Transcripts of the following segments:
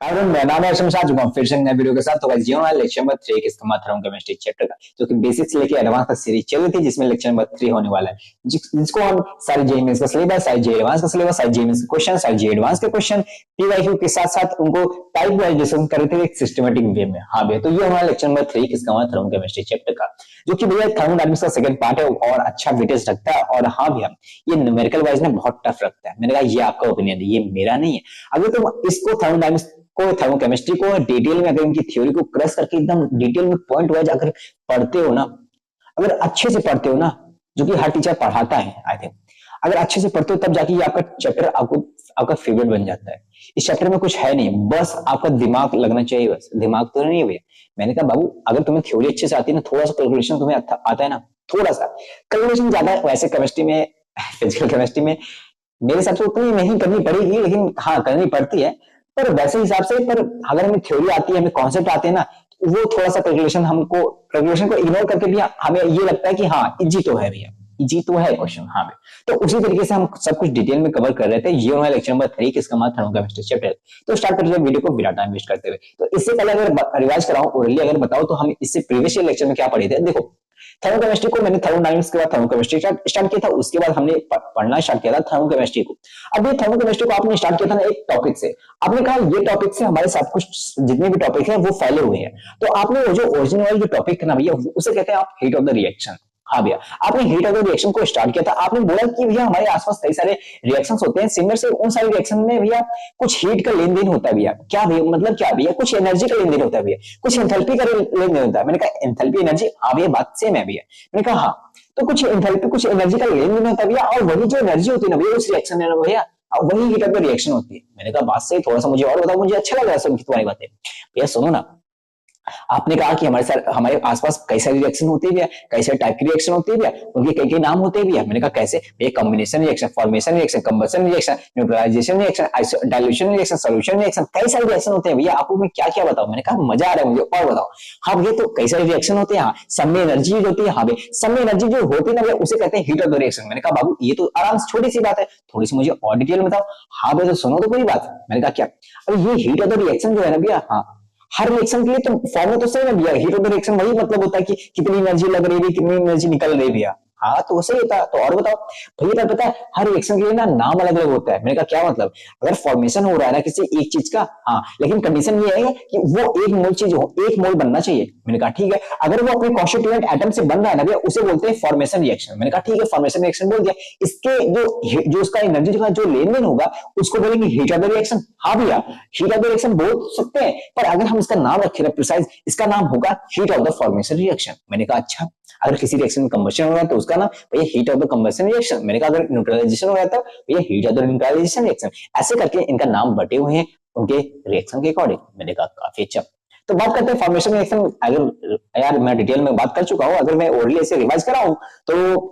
अरुण, मेरा नाम है शमशाद जुमा, फिर से नए वीडियो के साथ। तो गाइस ये हमारा लेक्चर नंबर 3 किसका मात्रा केमिस्ट्री चैप्टर का, जो कि बेसिक्स लेके एडवांस तक सीरीज चल रही थी, जिसमें लेक्चर नंबर 3 होने वाला है, जिसको हम सारे जेईई मेंस का सिलेबस, सारे जेईई एडवांस का सिलेबस, सारे जेईई मेंस के क्वेश्चन, सारे जेईई एडवांस के क्वेश्चन पीवाईक्यू के साथ साथ उनको टाइप वाइज डिस्कस कर रहे थे एक सिस्टमैटिक वे में। हाँ भैया, तो ये हमारा लेक्चर नंबर 3 किसका मात्रा केमिस्ट्री चैप्टर का, जो कि भैया थर्मोडायनामिक्स का सेकंड पार्ट है और अच्छा वेटेज रखता है। और हाँ भैया, ये न्यूमेरिकल वाइज में बहुत टफ रखता है। मैंने कहा ये आपका ओपिनियन है, ये मेरा नहीं है। अगर तुम इसको थर्मोडायनामिक्स को, थर्मोकेमिस्ट्री को डिटेल में, अगर इनकी थ्योरी को क्रश करके एकदम डिटेल में पॉइंट वाइज अगर पढ़ते हो ना, अगर अच्छे से पढ़ते हो ना, जो कि हर टीचर पढ़ाता है आई थिंक, अगर अच्छे से पढ़ते हो तब जाके ये आपका चैप्टर आपका फेवरेट बन जाता है। इस चैप्टर में कुछ है नहीं, बस आपका दिमाग लगना चाहिए। बस दिमाग तो नहीं है भैया। मैंने कहा बाबू, अगर तुम्हें थ्योरी अच्छे से आती है ना, थोड़ा सा कैलकुलेशन तुम्हें आता है ना, थोड़ा सा कैलकुलेशन ज्यादा वैसे केमिस्ट्री में, फिजिकल केमिस्ट्री में मेरे हिसाब से उतनी नहीं करनी पड़ेगी, लेकिन हाँ करनी पड़ती है, पर वैसे हिसाब से। पर अगर हमें थ्योरी आती है, हमें कॉन्सेप्ट आते हैं ना, वो थोड़ा सा कैलकुलेशन को इग्नोर करके भी हमें ये लगता है कि हाँ इजी तो है भैया, इजी तो है क्वेश्चन। हाँ भैया, तो उसी तरीके से हम सब कुछ डिटेल में कवर कर रहे थे। ये हमारा लेक्चर नंबर 3 किसका मात्र थर्मोकेमिस्ट्री चैप्टर। तो स्टार्ट करते हैं वीडियो को बिना टाइम वेस्ट करते हुए। तो इससे पहले अगर रिवाइज कराऊं, ओरली अगर बताओ, तो हम इससे प्रीवियस ईयर लेक्चर में क्या पढ़े थे। देखो, थर्मोकेमिस्ट्री को मैंने थर्मोडायनामिक्स के बाद थर्मोकेमिस्ट्री स्टार्ट किया था, उसके बाद हमने पढ़ना स्टार्ट किया था थर्मोकेमिस्ट्री को। अब ये थर्मोकेमिस्ट्री को आपने स्टार्ट किया था ना एक टॉपिक से। आपने कहा ये टॉपिक से हमारे सब कुछ जितने भी टॉपिक है वो फैले हुए हैं। तो आपने वो जो ओरिजिनल जो टॉपिक है ना भैया, उसे कहते हैं आप हीट ऑफ द रिएक्शन। हाँ भैया, आपने हीट ऑफ द रिएक्शन को स्टार्ट किया था। आपने बोला कि भैया हमारे आसपास कई सारे रिएक्शंस होते हैं सिमिलर से, उन सारे रिएक्शन में भैया कुछ हीट का लेन देन होता है भैया। क्या भैया, मतलब क्या भैया, कुछ एनर्जी का लेन देन होता है भैया, कुछ एंथैल्पी का लेन देन होता है। मैंने कहा एंथैल्पी एनर्जी, हाँ भैया बात सेम है भैया। मैंने कहा हाँ, तो कुछ एंथैल्पी कुछ एनर्जी का लेन देन होता है भैया, और वही जो एनर्जी होती है ना भैया उस रिएक्शन में ना भैया, वही हीट ऑफ द रिएक्शन होती है। मैंने कहा बात सही, थोड़ा सा मुझे और बताओ, मुझे अच्छा लग रहा है सुन के तुम्हारी बातें। भैया सुनो ना, आपने कहा कि हमारे आसपास कई सारी रिएक्शन होती है, कई सारे टाइप की रिएक्शन होती है, उनके कई कई नाम होते हैं। मैंने कहा कैसे भैया, combination reaction, formation reaction, combustion reaction, neutralisation reaction, dilution reaction, solution reaction, कई सारे रिएक्शन होते हैं भैया। आपको मैं क्या क्या बताऊं। मैंने कहा मजा आ रहा है मुझे, और बताओ। हाँ भैया, तो कई सारे रिएक्शन होते हैं। हाँ, सब में एनर्जी होती है। हाँ भैया, सब में एनर्जी जो होती है ना भैया, उसे कहते हैं हीट ऑफ द रिएक्शन। मैंने कहा बाबू ये तो आराम से छोटी सी बात है, थोड़ी सी मुझे और डिटेल में बताओ। हाँ भैया, तो सुनो तो पूरी बात। मैंने कहा क्या। अब ये हीट ऑफ द रिएक्शन जो है ना भैया, हाँ हर रिएक्शन के लिए तो फॉर्मूला तो सही है भैया। हीट ऑफ द रिएक्शन वही मतलब होता है कि कितनी एनर्जी लग रही है, कितनी एनर्जी निकल रही है भैया। हाँ तो वैसे ही होता है। तो और बताओ भैया, पता है हर रिएक्शन के लिए ना नाम अलग अलग होता है। मैंने कहा क्या मतलब। अगर फॉर्मेशन हो रहा है ना किसी एक चीज का, हाँ, लेकिन कंडीशन ये है कि वो एक मोल चीज हो, एक मोल बनना चाहिए। मैंने कहा ठीक है। अगर वो अपने कॉन्स्टिट्यूएंट एटम से बन रहा है ना भैया, उसे बोलते हैं फॉर्मेशन रिएक्शन। मैंने कहा ठीक है, फॉर्मेशन रिएक्शन बोल दिया। इसके जो उसका एनर्जी का जो लेन देन होगा उसको बोलेंगे हीट ऑफ द रिएक्शन। हाँ भैया, हीट ऑफ द रिएक्शन बोल सकते हैं, पर अगर हम इसका नाम रखे प्रिसाइज, इसका नाम होगा heat of the formation reaction. मैंने कहा अच्छा, अगर किसी रिएक्शन में कंबशन हो रहा है तो उसका नाम भैया heat of the combustion reaction. मैंने कहा अगर न्यूट्रलाइजेशन हो रहा था भैया heat of the neutralisation reaction. ऐसे करके इनका नाम बटे हुए हैं उनके रिएक्शन के अकॉर्डिंग। मैंने कहा काफी अच्छा। तो बात करते हैं फॉर्मेशन रिएक्शन। अगर यार मैं डिटेल में बात कर चुका हूं, अगर मैं ओरली ऐसे रिवाइज कराऊं तो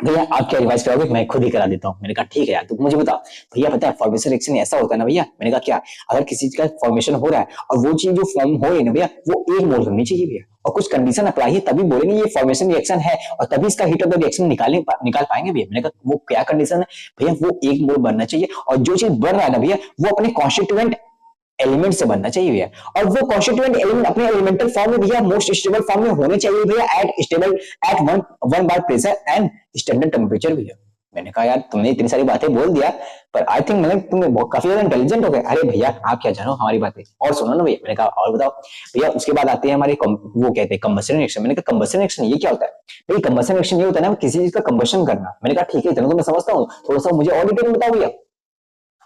भैया आप क्या रिवाइज कराओगे, मैं खुद ही करा देता हूँ। मैंने कहा ठीक है यार, तो मुझे बताओ भैया, पता है फॉर्मेशन रिएक्शन ऐसा होता है ना भैया। मैंने कहा क्या, अगर किसी चीज का फॉर्मेशन हो रहा है और वो चीज जो फॉर्म हो रही है ना भैया, वो एक मोल होनी चाहिए भैया, और कुछ कंडीशन अप्लाई है तभी बोलेंगे ये फॉर्मेशन रिएक्शन है, और तभी इसका हीट ऑफ द रिएक्शन निकाल पाएंगे भैया। मैंने कहा वो क्या कंडीशन है भैया, वो एक मोल बनना चाहिए, और जो चीज बन रहा है ना भैया वो अपने कॉन्स्टिट्यूएंट एलिमेंट से बनना चाहिए भैया, और वो कॉन्स्टिट्यूएंट एलिमेंट अपने एलिमेंटल फॉर्म में भैया मोस्ट स्टेबल फॉर्म में होने चाहिए भैया, at one bar pressure and standard temperature भैया। मैंने कहा यार तुमने इतनी सारी बातें बोल दिया, पर आई थिंक मैंने तुम काफी ज्यादा इंटेलिजेंट हो गए। अरे भैया आप क्या जानो हमारी बातें, और सुनो ना भैया। मैंने कहा और बताओ भैया। उसके बाद आते हैं हमारे वो कहते हैं कंबशन रिएक्शन। मैंने कहा कंबशन रिएक्शन ये क्या होता है भैया। कंबशन रिएक्शन ये होता है ना किसी चीज का कंबशन करना। मैंने कहा ठीक है, इतना तो मैं समझता हूँ, थोड़ा सा मुझे और डिटेल में बताओ भैया।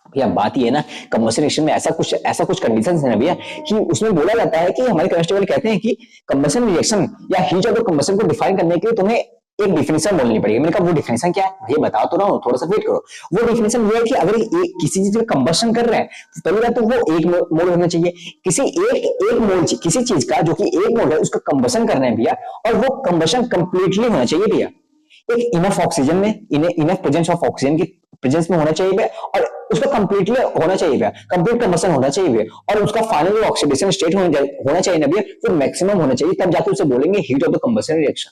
भैया बात ये है ना, कंबशन रिएक्शन में ऐसा कुछ कंडीशंस है ना भैया, कि उसमें बोला जाता है कि हमारे केमिस्ट्री वाले कहते हैं कि कंबशन रिएक्शन या हीट ऑफ द कंबशन को डिफाइन करने के लिए तुम्हें एक डिफिनेशन बोलनी पड़ेगी। मैंने कहा वो डिफिनेशन क्या है भैया, बता तो रहा हूँ, थोड़ा सा वेट करो। वो डिफिनेशन ये है कि अगर किसी चीज का कंबशन कर रहे हैं तो पहली बात तो वो एक मोल होना चाहिए। किसी एक मोल किसी चीज का जो कि एक मोल है उसका कंबशन करना है भैया, और वो कंबशन कंप्लीटली होना चाहिए भैया, एक इनफ ऑक्सीजन में, इनफ प्रेजेंस ऑफ ऑक्सीजन की प्रेजेंस में होना चाहिए भैया, और उसका कंप्लीटली होना चाहिए भैया, कंप्लीट कंबशन होना चाहिए भैया, और उसका फाइनल ऑक्सीडेशन स्टेट होना चाहिए ना भैया, वो मैक्सिमम होना चाहिए, तब जाके उसे बोलेंगे heat of the combustion reaction.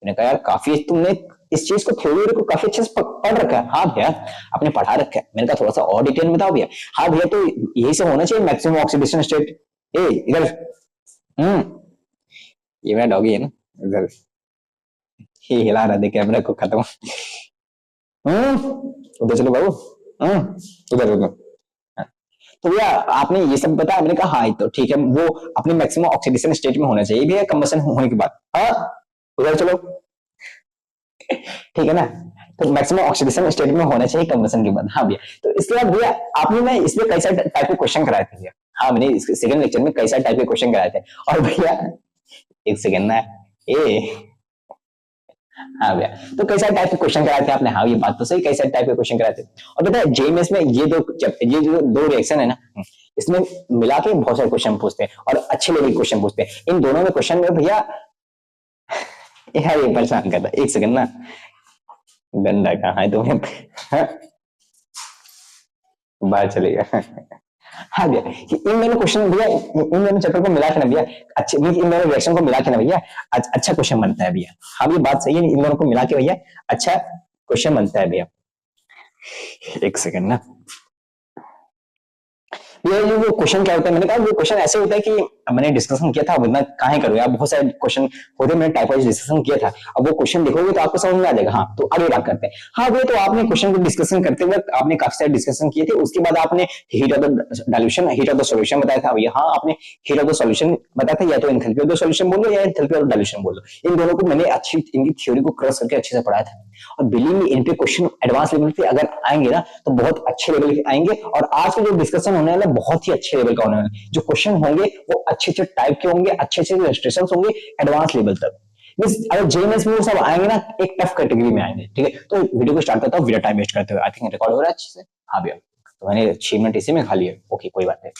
मैंने कहा यार काफी तुमने इस चीज को थ्योरी को काफी अच्छे से पढ़ रखा है। हाँ भैया आपने पढ़ा रखा है, मैंने कहा थोड़ा सा और डिटेल में बताओ भैया। हाँ भैया तो यही सब होना चाहिए मैक्सिमम ऑक्सीडेशन स्टेट। ए इधर ये मेरा डॉगी है ना, इधर ये हिला रहा है कैमरा को, खत्म। उधर चलो बाबू, उधर उधर। तो भैया आपने ये सब बताया, मैंने कहा हाँ तो ठीक है, वो अपने मैक्सिमम ऑक्सीडेशन स्टेट में होना चाहिए भैया कंबशन होने के बाद। हाँ उधर चलो, ठीक है ना, तो मैक्सिमम ऑक्सीडेशन स्टेट में होना चाहिए कंबशन के बाद। हाँ भैया तो इसके बाद भैया आपने ना इसमें कई सारे टाइप के क्वेश्चन कराए थे भैया। हाँ मैंने इसके सेकंड लेक्चर में कई सारे टाइप के क्वेश्चन कराए थे। और भैया एक सेकंड ना, ए हाँ भैया तो कई सारे टाइप के क्वेश्चन कराए थे आपने। हाँ ये बात तो सही, कई सारे टाइप के क्वेश्चन कराए थे। और पता है जेएमएस में ये जो दो रिएक्शन है ना, इसमें मिला के बहुत सारे क्वेश्चन पूछते हैं और अच्छे लेवल के क्वेश्चन पूछते हैं। इन दोनों में क्वेश्चन में भैया यार ये परेशान करता, एक सेकंड ना, गंदा कहाँ है तुम्हें, बाहर चलेगा। हाँ भैया इन दोनों क्वेश्चन भैया, इन दोनों चैप्टर को मिला के ना भैया अच्छे, इन दोनों रिएक्शन को मिला के ना भैया अच्छा क्वेश्चन बनता है भैया। हाँ ये बात सही है, इन दोनों को मिला के भैया अच्छा क्वेश्चन बनता है भैया। एक सेकंड ना ये वो क्वेश्चन क्या होता है, मैंने कहा वो क्वेश्चन ऐसे होता है कि मैंने डिस्कशन किया था, अब इतना काहे करूँ यार, बहुत सारे क्वेश्चन होते हैं, मैंने टाइप वाइज डिस्कशन किया था। अब वो क्वेश्चन देखोगे तो आपको समझ में आ जाएगा। हाँ तो आगे बात करते हैं। हाँ भैया तो आपने क्वेश्चन को डिस्कशन करते वक्त आपने काफी सारे डिस्कशन किए थे, उसके बाद आपने heat of the dilution, heat of the solution बताया था भैया। हाँ आपने हीट ऑफ द सॉल्यूशन बताया था, या तो एंथैल्पी ऑफ द सॉल्यूशन बोलो या एंथैल्पी ऑफ द डाइल्यूशन बोलो। इन दोनों को मैंने अच्छी इनकी थ्योरी को क्रॉस करके अच्छे से पढ़ाया था। और बिलीव मी इन पे क्वेश्चन एडवांस लेवल पे अगर आएंगे ना तो बहुत अच्छे लेवल के आएंगे। और आज के जो डिस्कशन होने वाला बहुत ही अच्छे लेवल का होने वाला है। जो क्वेश्चन होंगे वो अच्छे अच्छे टाइप के होंगे, अच्छे अच्छे इलस्ट्रेशंस होंगे एडवांस लेवल तक। अगर जेएमएस में वो सब आएंगे ना एक टफ कैटेगरी में आएंगे। ठीक है तो वीडियो को स्टार्ट करता हूँ, वीडियो टाइम वेस्ट करते हुए। आई थिंक रिकॉर्ड हो रहा है अच्छे से। हाँ भैया तो मैंने 6 मिनट इसी में खा लिए, ओके कोई बात नहीं।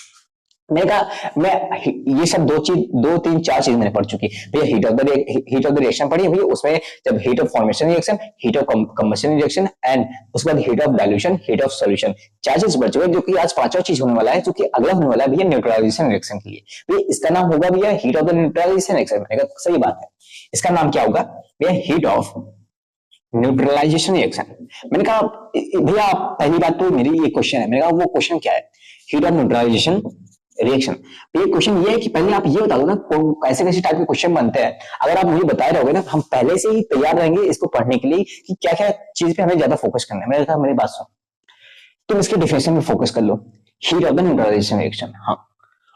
मैंने कहा मैं ये सब दो तीन चार चीज मैंने पढ़ चुकी भैया। हीट ऑफ द रिएक्शन पढ़ी भैया, उसमें जब heat of formation reaction, heat of combustion reaction and उसके बाद heat of dilution, heat of solution, चार चीज पढ़ चुके। जो कि आज पांचवा चीज होने वाला है, जो कि अगला होने वाला है भैया न्यूट्रलाइजेशन रिएक्शन के लिए। भैया इसका नाम होगा भैया heat of the neutralisation reaction. मैंने कहा सही बात है, इसका नाम क्या होगा भैया, हीट ऑफ न्यूट्रलाइजेशन रिएक्शन। मैंने कहा भैया आप पहली बात तो मेरी ये क्वेश्चन है, मैंने कहा वो क्वेश्चन क्या है, हीट ऑफ न्यूट्रलाइजेशन रिएक्शन। ये क्वेश्चन ये है कि पहले आप ये बता दो ना कैसे कैसे टाइप के क्वेश्चन बनते हैं। अगर आप मुझे बताए रहोगे ना, हम पहले से ही तैयार रहेंगे इसको पढ़ने के लिए कि क्या क्या चीज पे हमें ज्यादा फोकस करना है। मैंने कहा मेरी बात सुन, तुम इसके डिफिनेशन में फोकस कर लो, heat of the neutralisation reaction. हाँ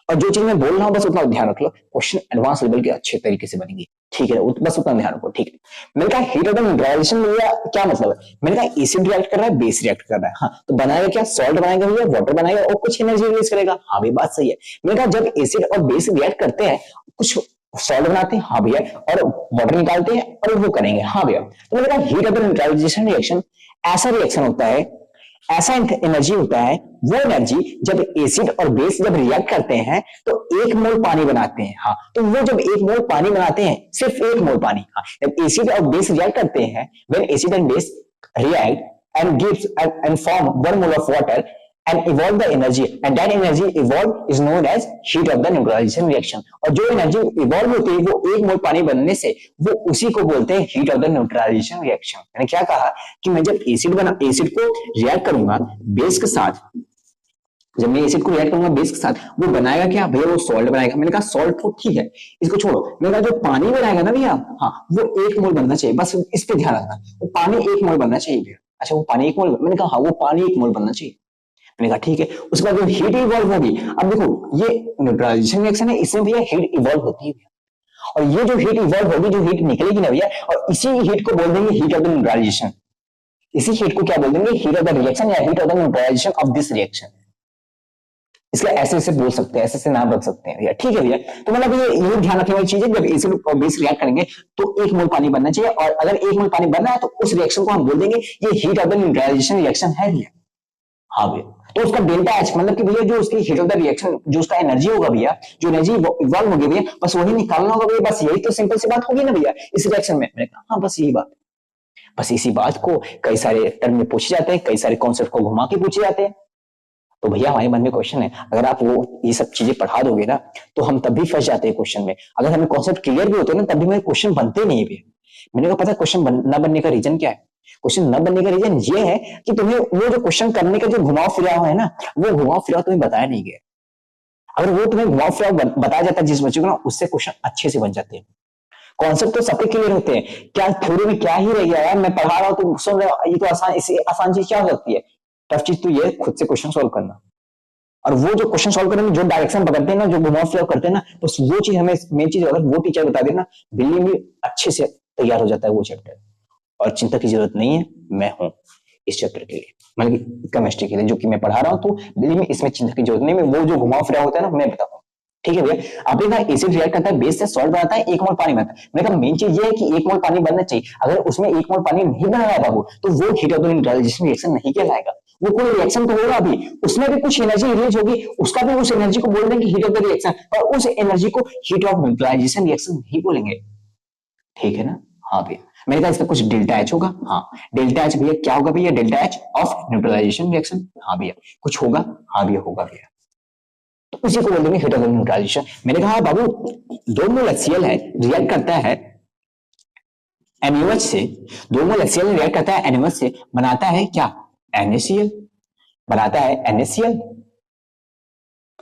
और जो चीज मैं बोल रहा हूँ बस उतना ध्यान रख लो, क्वेश्चन एडवांस लेवल के अच्छे तरीके से बनेंगे। ठीक है बस उतना ध्यान रखो। ठीक है मैंने कहा हीट ऑफ द न्यूट्रलाइजेशन में क्या मतलब है, मैंने कहा एसिड रिएक्ट कर रहा है, बेस रिएक्ट कर रहा है। हाँ तो बनाएगा क्या, सॉल्ट बनाएगा भैया, वाटर बनाएगा और कुछ एनर्जी रिलीज करेगा। हाँ भी बात सही है। मैंने कहा जब एसिड और बेस रिएक्ट करते हैं कुछ सॉल्ट बनाते हैं, हाँ भैया, और वाटर निकालते हैं और वो करेंगे। हाँ भैया तो मैंने कहा heat of the neutralisation reaction ऐसा रिएक्शन होता है, ऐसा एनर्जी होता है, वो एनर्जी जब एसिड और बेस जब रिएक्ट करते हैं तो 1 मोल पानी बनाते हैं। हाँ तो वो जब 1 मोल पानी बनाते हैं, सिर्फ 1 मोल पानी, हाँ जब एसिड और बेस रिएक्ट करते हैं, when acid and base react and gives and form 1 mole of water and evolve the energy, and that energy evolved is known as heat of the neutralization reaction। और जो energy evolve होती है वो 1 मोल पानी बनने से, वो उसी को बोलते हैं heat of the neutralisation reaction. मैंने क्या कहा कि मैं जब एसिड को रिएक्ट करूंगा बेस के साथ, जब मैं एसिड को रिएक्ट करूंगा बेस के साथ, वो बनाएगा क्या भैया, वो सॉल्ट बनाएगा। मैंने कहा सॉल्ट तो ठीक है इसको छोड़ो, मैंने कहा जो पानी बनाएगा ना भैया, हाँ वो 1 मोल बनना चाहिए, बस इस पे ध्यान रखना, वो पानी 1 मोल बनना चाहिए भैया। अच्छा वो पानी 1 मोल, मैंने कहा हाँ वो पानी 1 मोल बनना चाहिए। मैंने कहा ठीक है। उसके बाद जो हीट इवॉल्व होगी, अब देखो ये न्यूट्रलाइजेशन रिएक्शन है, इसमें भैया हीट इवॉल्व होती है और ये जो हीट इवॉल्व होगी, जो हीट निकलेगी ना भैया, और इसी हीट को बोल देंगे हीट ऑफ द न्यूट्रलाइजेशन। इसी हीट को क्या बोल देंगे, हीट ऑफ द रिएक्शन या heat of the neutralisation of this reaction. इसलिए ऐसे ऐसे बोल सकते हैं, ऐसे ऐसे नाम रख सकते हैं भैया। ठीक है भैया तो मतलब ये ध्यान रखने वाली चीज है, जब एसिड और बेस रिएक्ट करेंगे तो 1 मोल पानी बनना चाहिए, और अगर 1 मोल पानी बनना है तो उस रिएक्शन को हम बोल देंगे ये heat of the neutralisation reaction है भैया। हाँ भैया तो उसका डेल्टा एच मतलब कि भैया जो उसकी हीट ऑफ द रिएक्शन, जो उसका एनर्जी होगा भैया, जो एनर्जी इवॉल्व होगी भैया, बस वही निकालना होगा भैया। बस यही तो सिंपल सी बात होगी ना भैया इस रिएक्शन में। मैंने कहा हाँ बस यही बात, बस इसी बात को कई सारे टर्म में पूछे जाते हैं, कई सारे कॉन्सेप्ट को घुमा के पूछे जाते हैं। तो भैया हमारे मन में क्वेश्चन है, अगर आप वो ये सब चीजें पढ़ा दोगे ना तो हम तब भी फंस जाते हैं क्वेश्चन में। अगर हमें कॉन्सेप्ट क्लियर भी होते हैं ना तब भी हमें क्वेश्चन बनते नहीं भैया। मैंने कहा पता क्वेश्चन न बनने का रीजन क्या है? क्वेश्चन न बनने का रीजन ये है कि तुम्हें वो जो क्वेश्चन करने का जो घुमाव फिराव है ना, वो घुमाव फिराव तुम्हें बताया नहीं गया। अगर वो तुम्हें घुमाव फिराव बताया जाता है जिस बच्चे को ना, उससे क्वेश्चन अच्छे से बन जाते हैं। कॉन्सेप्ट तो सबके क्लियर होते हैं, क्या थ्योरी में क्या ही रह गया यार, मैं पढ़ा रहा हूं तुम सुन रहे हो, ये तो आसान, इससे आसान चीज क्या हो सकती है? टफ चीज तो ये खुद से क्वेश्चन सॉल्व करना। और वो जो क्वेश्चन सॉल्व करने में जो डायरेक्शन पकड़ते हैं ना, जो घुमाव फिराव करते हैं ना, बस वो चीज हमें मेन चीज अगर वो टीचर बता देना, दिल्ली में अच्छे से तैयार हो जाता है वो चैप्टर। और चिंता की जरूरत नहीं है, मैं हूं इस चैप्टर के लिए, मतलब केमिस्ट्री के लिए जो कि मैं पढ़ा रहा हूं, तो दिल्ली में इसमें चिंता की जरूरत नहीं है। वो जो घुमाव फिराव होता है ना, मैं बताऊंगा। ठीक है भैया, आपने कहा एसिड रिएक्ट करता है, बेस से सॉल्ट बनाता है, 1 मोल पानी बनता है। मैंने कहा मेन चीज ये है कि 1 मोल पानी बनना चाहिए। अगर उसमें 1 मोल पानी नहीं बना रहा है बाबू, तो वो हीट ऑफ न्यूट्रलाइजेशन रिएक्शन नहीं कहलाएगा। वो कोई रिएक्शन तो होगा भी, उसमें भी कुछ एनर्जी रिलीज होगी, उसका भी उस एनर्जी को बोल देंगे हीट ऑफ द रिएक्शन, और उस एनर्जी को हीट ऑफ न्यूट्रलाइजेशन रिएक्शन नहीं बोलेंगे। ठीक है ना? हाँ भैया, मैंने कहा इसका कुछ डेल्टा एच होगा। हाँ, डेल्टा एच भैया क्या होगा भैया? Delta H of neutralisation reaction. हाँ भैया, कुछ होगा? हाँ भैया होगा भैया, तो उसी को बोल देंगे हीट ऑफ न्यूट्रलाइजेशन। मैंने कहा बाबू 2 मोल HCl है, रिएक्ट करता है NaOH से, 2 मोल HCl रिएक्ट करता है NaOH से, बनाता है क्या? NaCl, बनाता है NaCl।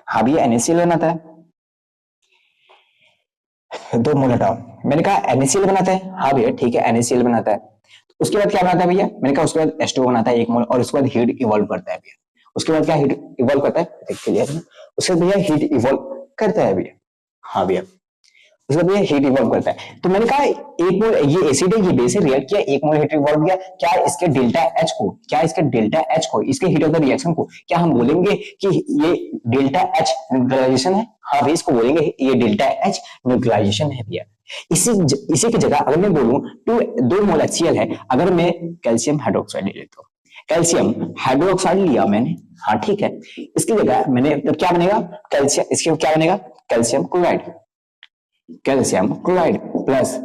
हाँ भैया NaCl बनाता है। 2 मोल हटाओ, मैंने कहा NaCl बनाता है। हाँ भैया ठीक है, NaCl बनाता है। उसके बाद क्या बनाता है भैया? मैंने कहा उसके बाद H2O बनाता है 1 मोल, और उसके बाद हीट इवॉल्व करता है भैया। उसके बाद क्या हीट इवॉल्व करता है? क्लियर? उसके बाद भैया हीट इवॉल्व करता है भैया। हाँ भैया, उसके बाद हीट इवॉल्व करता है। तो मैंने कहा 1 मोल ये एसिड है, ये बेस है, रिएक्ट किया, 1 मोल हीट इवॉल्व किया, क्या इसके डेल्टा एच को, क्या इसके डेल्टा एच को, इसके हीट ऑफ द रिएक्शन को क्या हम बोलेंगे कि ये डेल्टा एच न्यूट्रलाइजेशन है? हाँ भैया, इसको बोलेंगे ये डेल्टा एच न्यूट्रलाइजेशन है भैया। इसी की जगह अगर मैं बोलूं 2 मोल HCl है, अगर मैं कैल्शियम हाइड्रोक्साइड ले लेता हूं, कैल्शियम हाइड्रोक्साइड लिया मैंने, हाँ ठीक है, इसकी जगह मैंने तो क्या बनेगा? कैल्शियम, इसके क्या बनेगा? Calcium chloride, calcium chloride plus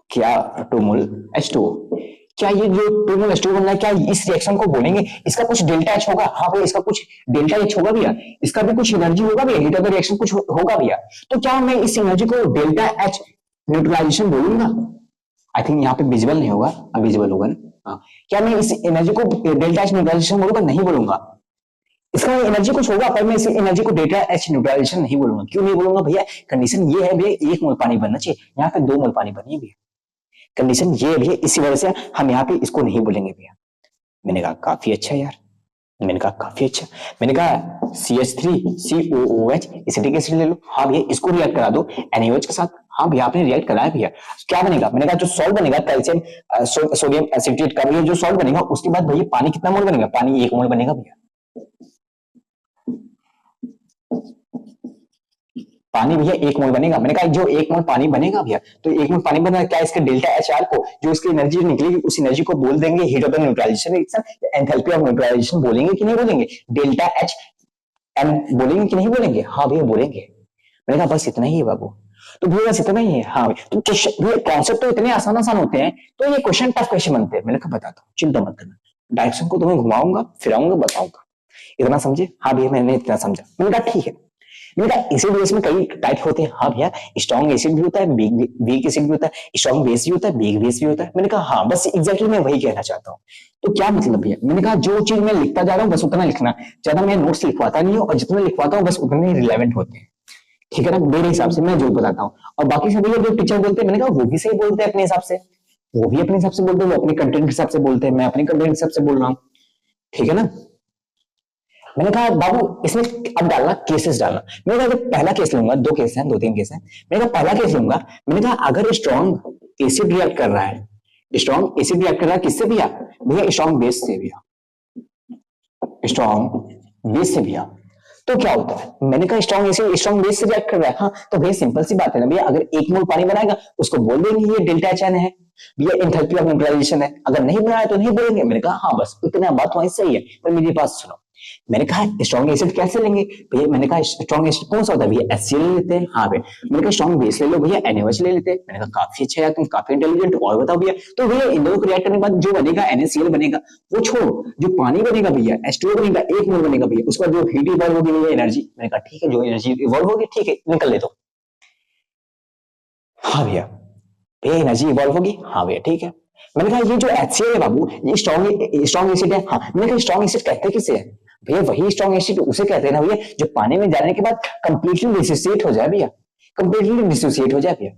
क्या? 2 मोल H2O। क्या ये जो 2 मोल H2O बन रहा है, क्या इस रिएक्शन को बोलेंगे इसका कुछ डेल्टा एच होगा? हाँ भैया, इसका कुछ डेल्टा एच होगा भैया, इसका भी कुछ एनर्जी होगा भैया, हीट ऑफ द रिएक्शन कुछ होगा भैया। तो क्या मैं इस एनर्जी को डेल्टा एच न्यूट्रलाइजेशन बोलूंगा? आई थिंक यहाँ पे विजिबल नहीं होगा, अब विजिबल होगा ना? हाँ, क्या मैं इस एनर्जी को डेल्टा एच न्यूट्रलाइजेशन बोलूंगा? नहीं बोलूंगा। इसका एनर्जी कुछ होगा, पर मैं इस एनर्जी को डेल्टा एच न्यूट्रलाइजेशन नहीं बोलूंगा। क्यों नहीं बोलूंगा भैया? कंडीशन ये है भैया 1 मोल पानी बनना चाहिए, यहाँ पे 2 मोल पानी बनी है भैया। कंडीशन ये है भैया, इसी वजह से हम यहाँ पे इसको नहीं बोलेंगे भैया। मैंने कहा काफी अच्छा यार, मैंने कहा काफी अच्छा। मैंने कहा CH3COOH एसिटिक एसिड ले लो। हाँ भैया, इसको रिएक्ट करा दो NaOH के साथ। हाँ भैया, आपने रिएक्ट कराया भैया, क्या बनेगा? मैंने कहा जो सॉल्ट बनेगा कैल्शियम सोडियम एसिटेट का भैया जो सॉल्ट बनेगा, उसके बाद भैया पानी कितना मोल बनेगा? पानी 1 मोल बनेगा भैया। पानी भैया 1 मोल बनेगा। मैंने कहा जो 1 मोल पानी बनेगा भैया, तो 1 मोल पानी बनेगा, क्या इसके डेल्टा HR को, जो इसकी एनर्जी निकलेगी, उस एनर्जी को बोल देंगे heat of the neutralisation reaction, enthalpy of neutralisation बोलेंगे कि नहीं बोलेंगे? डेल्टा एच एन बोलेंगे कि नहीं बोलेंगे? हाँ भैया बोलेंगे। मैंने कहा बस इतना ही है बाबू, तो भैया बस इतना ही है। हाँ तो कॉन्सेप्ट तो इतने आसान आसान होते हैं, तो ये क्वेश्चन टफ क्वेश्चन बनते हैं। मैंने कहा बताता हूँ, चिंता मत करना, डायरेक्शन को तुम्हें घुमाऊंगा फिराऊंगा बताऊंगा। इतना समझे? हाँ भैया मैंने इतना समझा। मैंने कहा ठीक है। मैंने कहा एसिड बेस में कई टाइप होते हैं। हाँ भैया, स्ट्रॉन्ग एसिड भी होता है, वीक एसिड भी होता है, स्ट्रॉन्ग बेस भी होता है, वीक बेस भी होता है। मैंने कहा हाँ, बस एग्जैक्टली मैं वही कहना चाहता हूँ। तो क्या मतलब भैया? मैंने कहा जो चीज मैं लिखता जा रहा हूँ बस उतना लिखना, ज्यादा मैं नोट्स लिखवाता नहीं हूँ, और जितना लिखवाता हूँ बस उतने रिलेवेंट होते हैं। ठीक है ना? मेरे हिसाब से मैं जो बताता हूँ, और बाकी सभी जो टीचर बोलते हैं, मैंने कहा वो भी सही बोलते हैं अपने हिसाब से, वो भी अपने हिसाब से बोलते हैं, वो अपने कंटेंट के हिसाब से बोलते हैं, मैं अपने कंटेंट के हिसाब से बोल रहा हूँ। ठीक है ना? मैंने कहा बाबू इसमें अब डालना केसेस डालना। मैंने कहा पहला केस लूंगा, 2 केस हैं, 2-3 केस हैं। मैंने कहा पहला केस लूंगा। मैंने कहा अगर स्ट्रॉन्ग एसिड रिएक्ट कर रहा है, स्ट्रॉन्ग एसिड रिएक्ट कर रहा है किससे भैया? भैया स्ट्रॉन्ग बेस से भैया, स्ट्रॉन्ग बेस से भैया। तो क्या होता है? मैंने कहा स्ट्रॉन्ग एसिड स्ट्रॉन्ग बेस से रिएक्ट कर रहा है। हाँ तो भैया सिंपल सी बात है ना भैया, अगर 1 मोल पानी बनाएगा उसको बोल देंगे ये डेल्टा एच एन है भैया, एंथैल्पी ऑफ न्यूट्रलाइजेशन है। अगर नहीं बनाया तो नहीं बोलेंगे। मैंने कहा हाँ बस इतना बात वहीं सही है, पर मेरी बात सुनो। मैंने कहा स्ट्रॉन्ग एसिड कैसे लेंगे भैया? मैंने कहा स्ट्रॉन्ग एसिड कौन सा होता है भैया? HCl ले लेते हैं। हाँ भैया। मैंने कहा स्ट्रॉन्ग बेस ले लो भैया, NaOH ले लेते हैं। मैंने कहा काफी अच्छा यार, तुम काफी इंटेलिजेंट, और बताओ भैया। तो भैया इन दोनों को रिएक्ट करने के बाद जो बनेगा NaCl बनेगा, वो छोड़ो, जो पानी बनेगा भैया H2O बनेगा, 1 मोल बनेगा भैया, उसके बाद जो हीट इवॉल्व होगी भैया एनर्जी। मैंने कहा ठीक है, जो एनर्जी इवॉल्व होगी ठीक है निकल ले दो। हाँ भैया भैया एनर्जी इवॉल्व होगी, हाँ भैया ठीक है। मैंने कहा ये जो HCl है बाबू, ये स्ट्रॉन्ग एसिड है, हाँ। मैंने कहा स्ट्रॉन्ग एसिड कहते किसे है भैया? वही स्ट्रॉन्ग एसिड उसे कहते हैं ना भैया जो पानी में जाने के बाद कंप्लीटली डिसोसिएट हो जाए भैया, कंप्लीटली डिसोसिएट हो जाए भैया।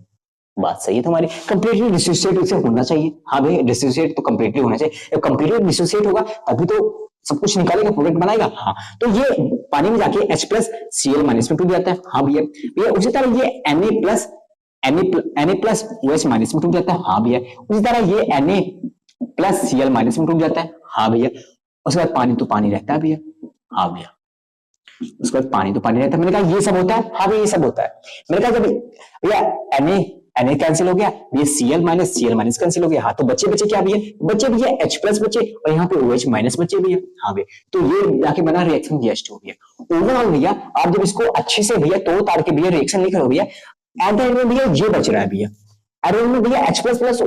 बात सही है तुम्हारी, कंप्लीटली डिसोसिएट उसे होना चाहिए, हाँ भैया डिसोसिएट तो कंप्लीटली होना चाहिए। कंप्लीटली डिसोसिएट होगा तभी तो सब कुछ निकालेगा, प्रोडक्ट बनाएगा, हाँ। तो ये पानी में जाके H+Cl- में टूट जाता है, हाँ भैया। भैया उसी तरह ये Na+OH- में टूट जाता है, हाँ भैया। उसी तरह ये Na+Cl- में टूट जाता है, हाँ भैया। उसके बाद पानी तो पानी रहता है भैया, हाँ भैया। उसके बाद पानी तो पानी रहता है। मैंने कहा ये सब होता है, हाँ भैया ये सब होता है। मैंने कहा जब भैया Na कैंसिल हो गया, ये Cl- कैंसिल हो गया, हाँ। तो बच्चे बच्चे क्या भैया? बच्चे भैया H+ बच्चे और यहाँ पे OH- बच्चे भैया, हाँ भैया। तो ये जाके बना रिएक्शन H2 भैया। ओवरऑल भैया आप जब इसको अच्छे से भैया तोड़ ताड़ के भैया रिएक्शन लिख रहे हो भैया, एट द एंड में भैया ये बच रहा है भैया, एट में भैया H+ OH-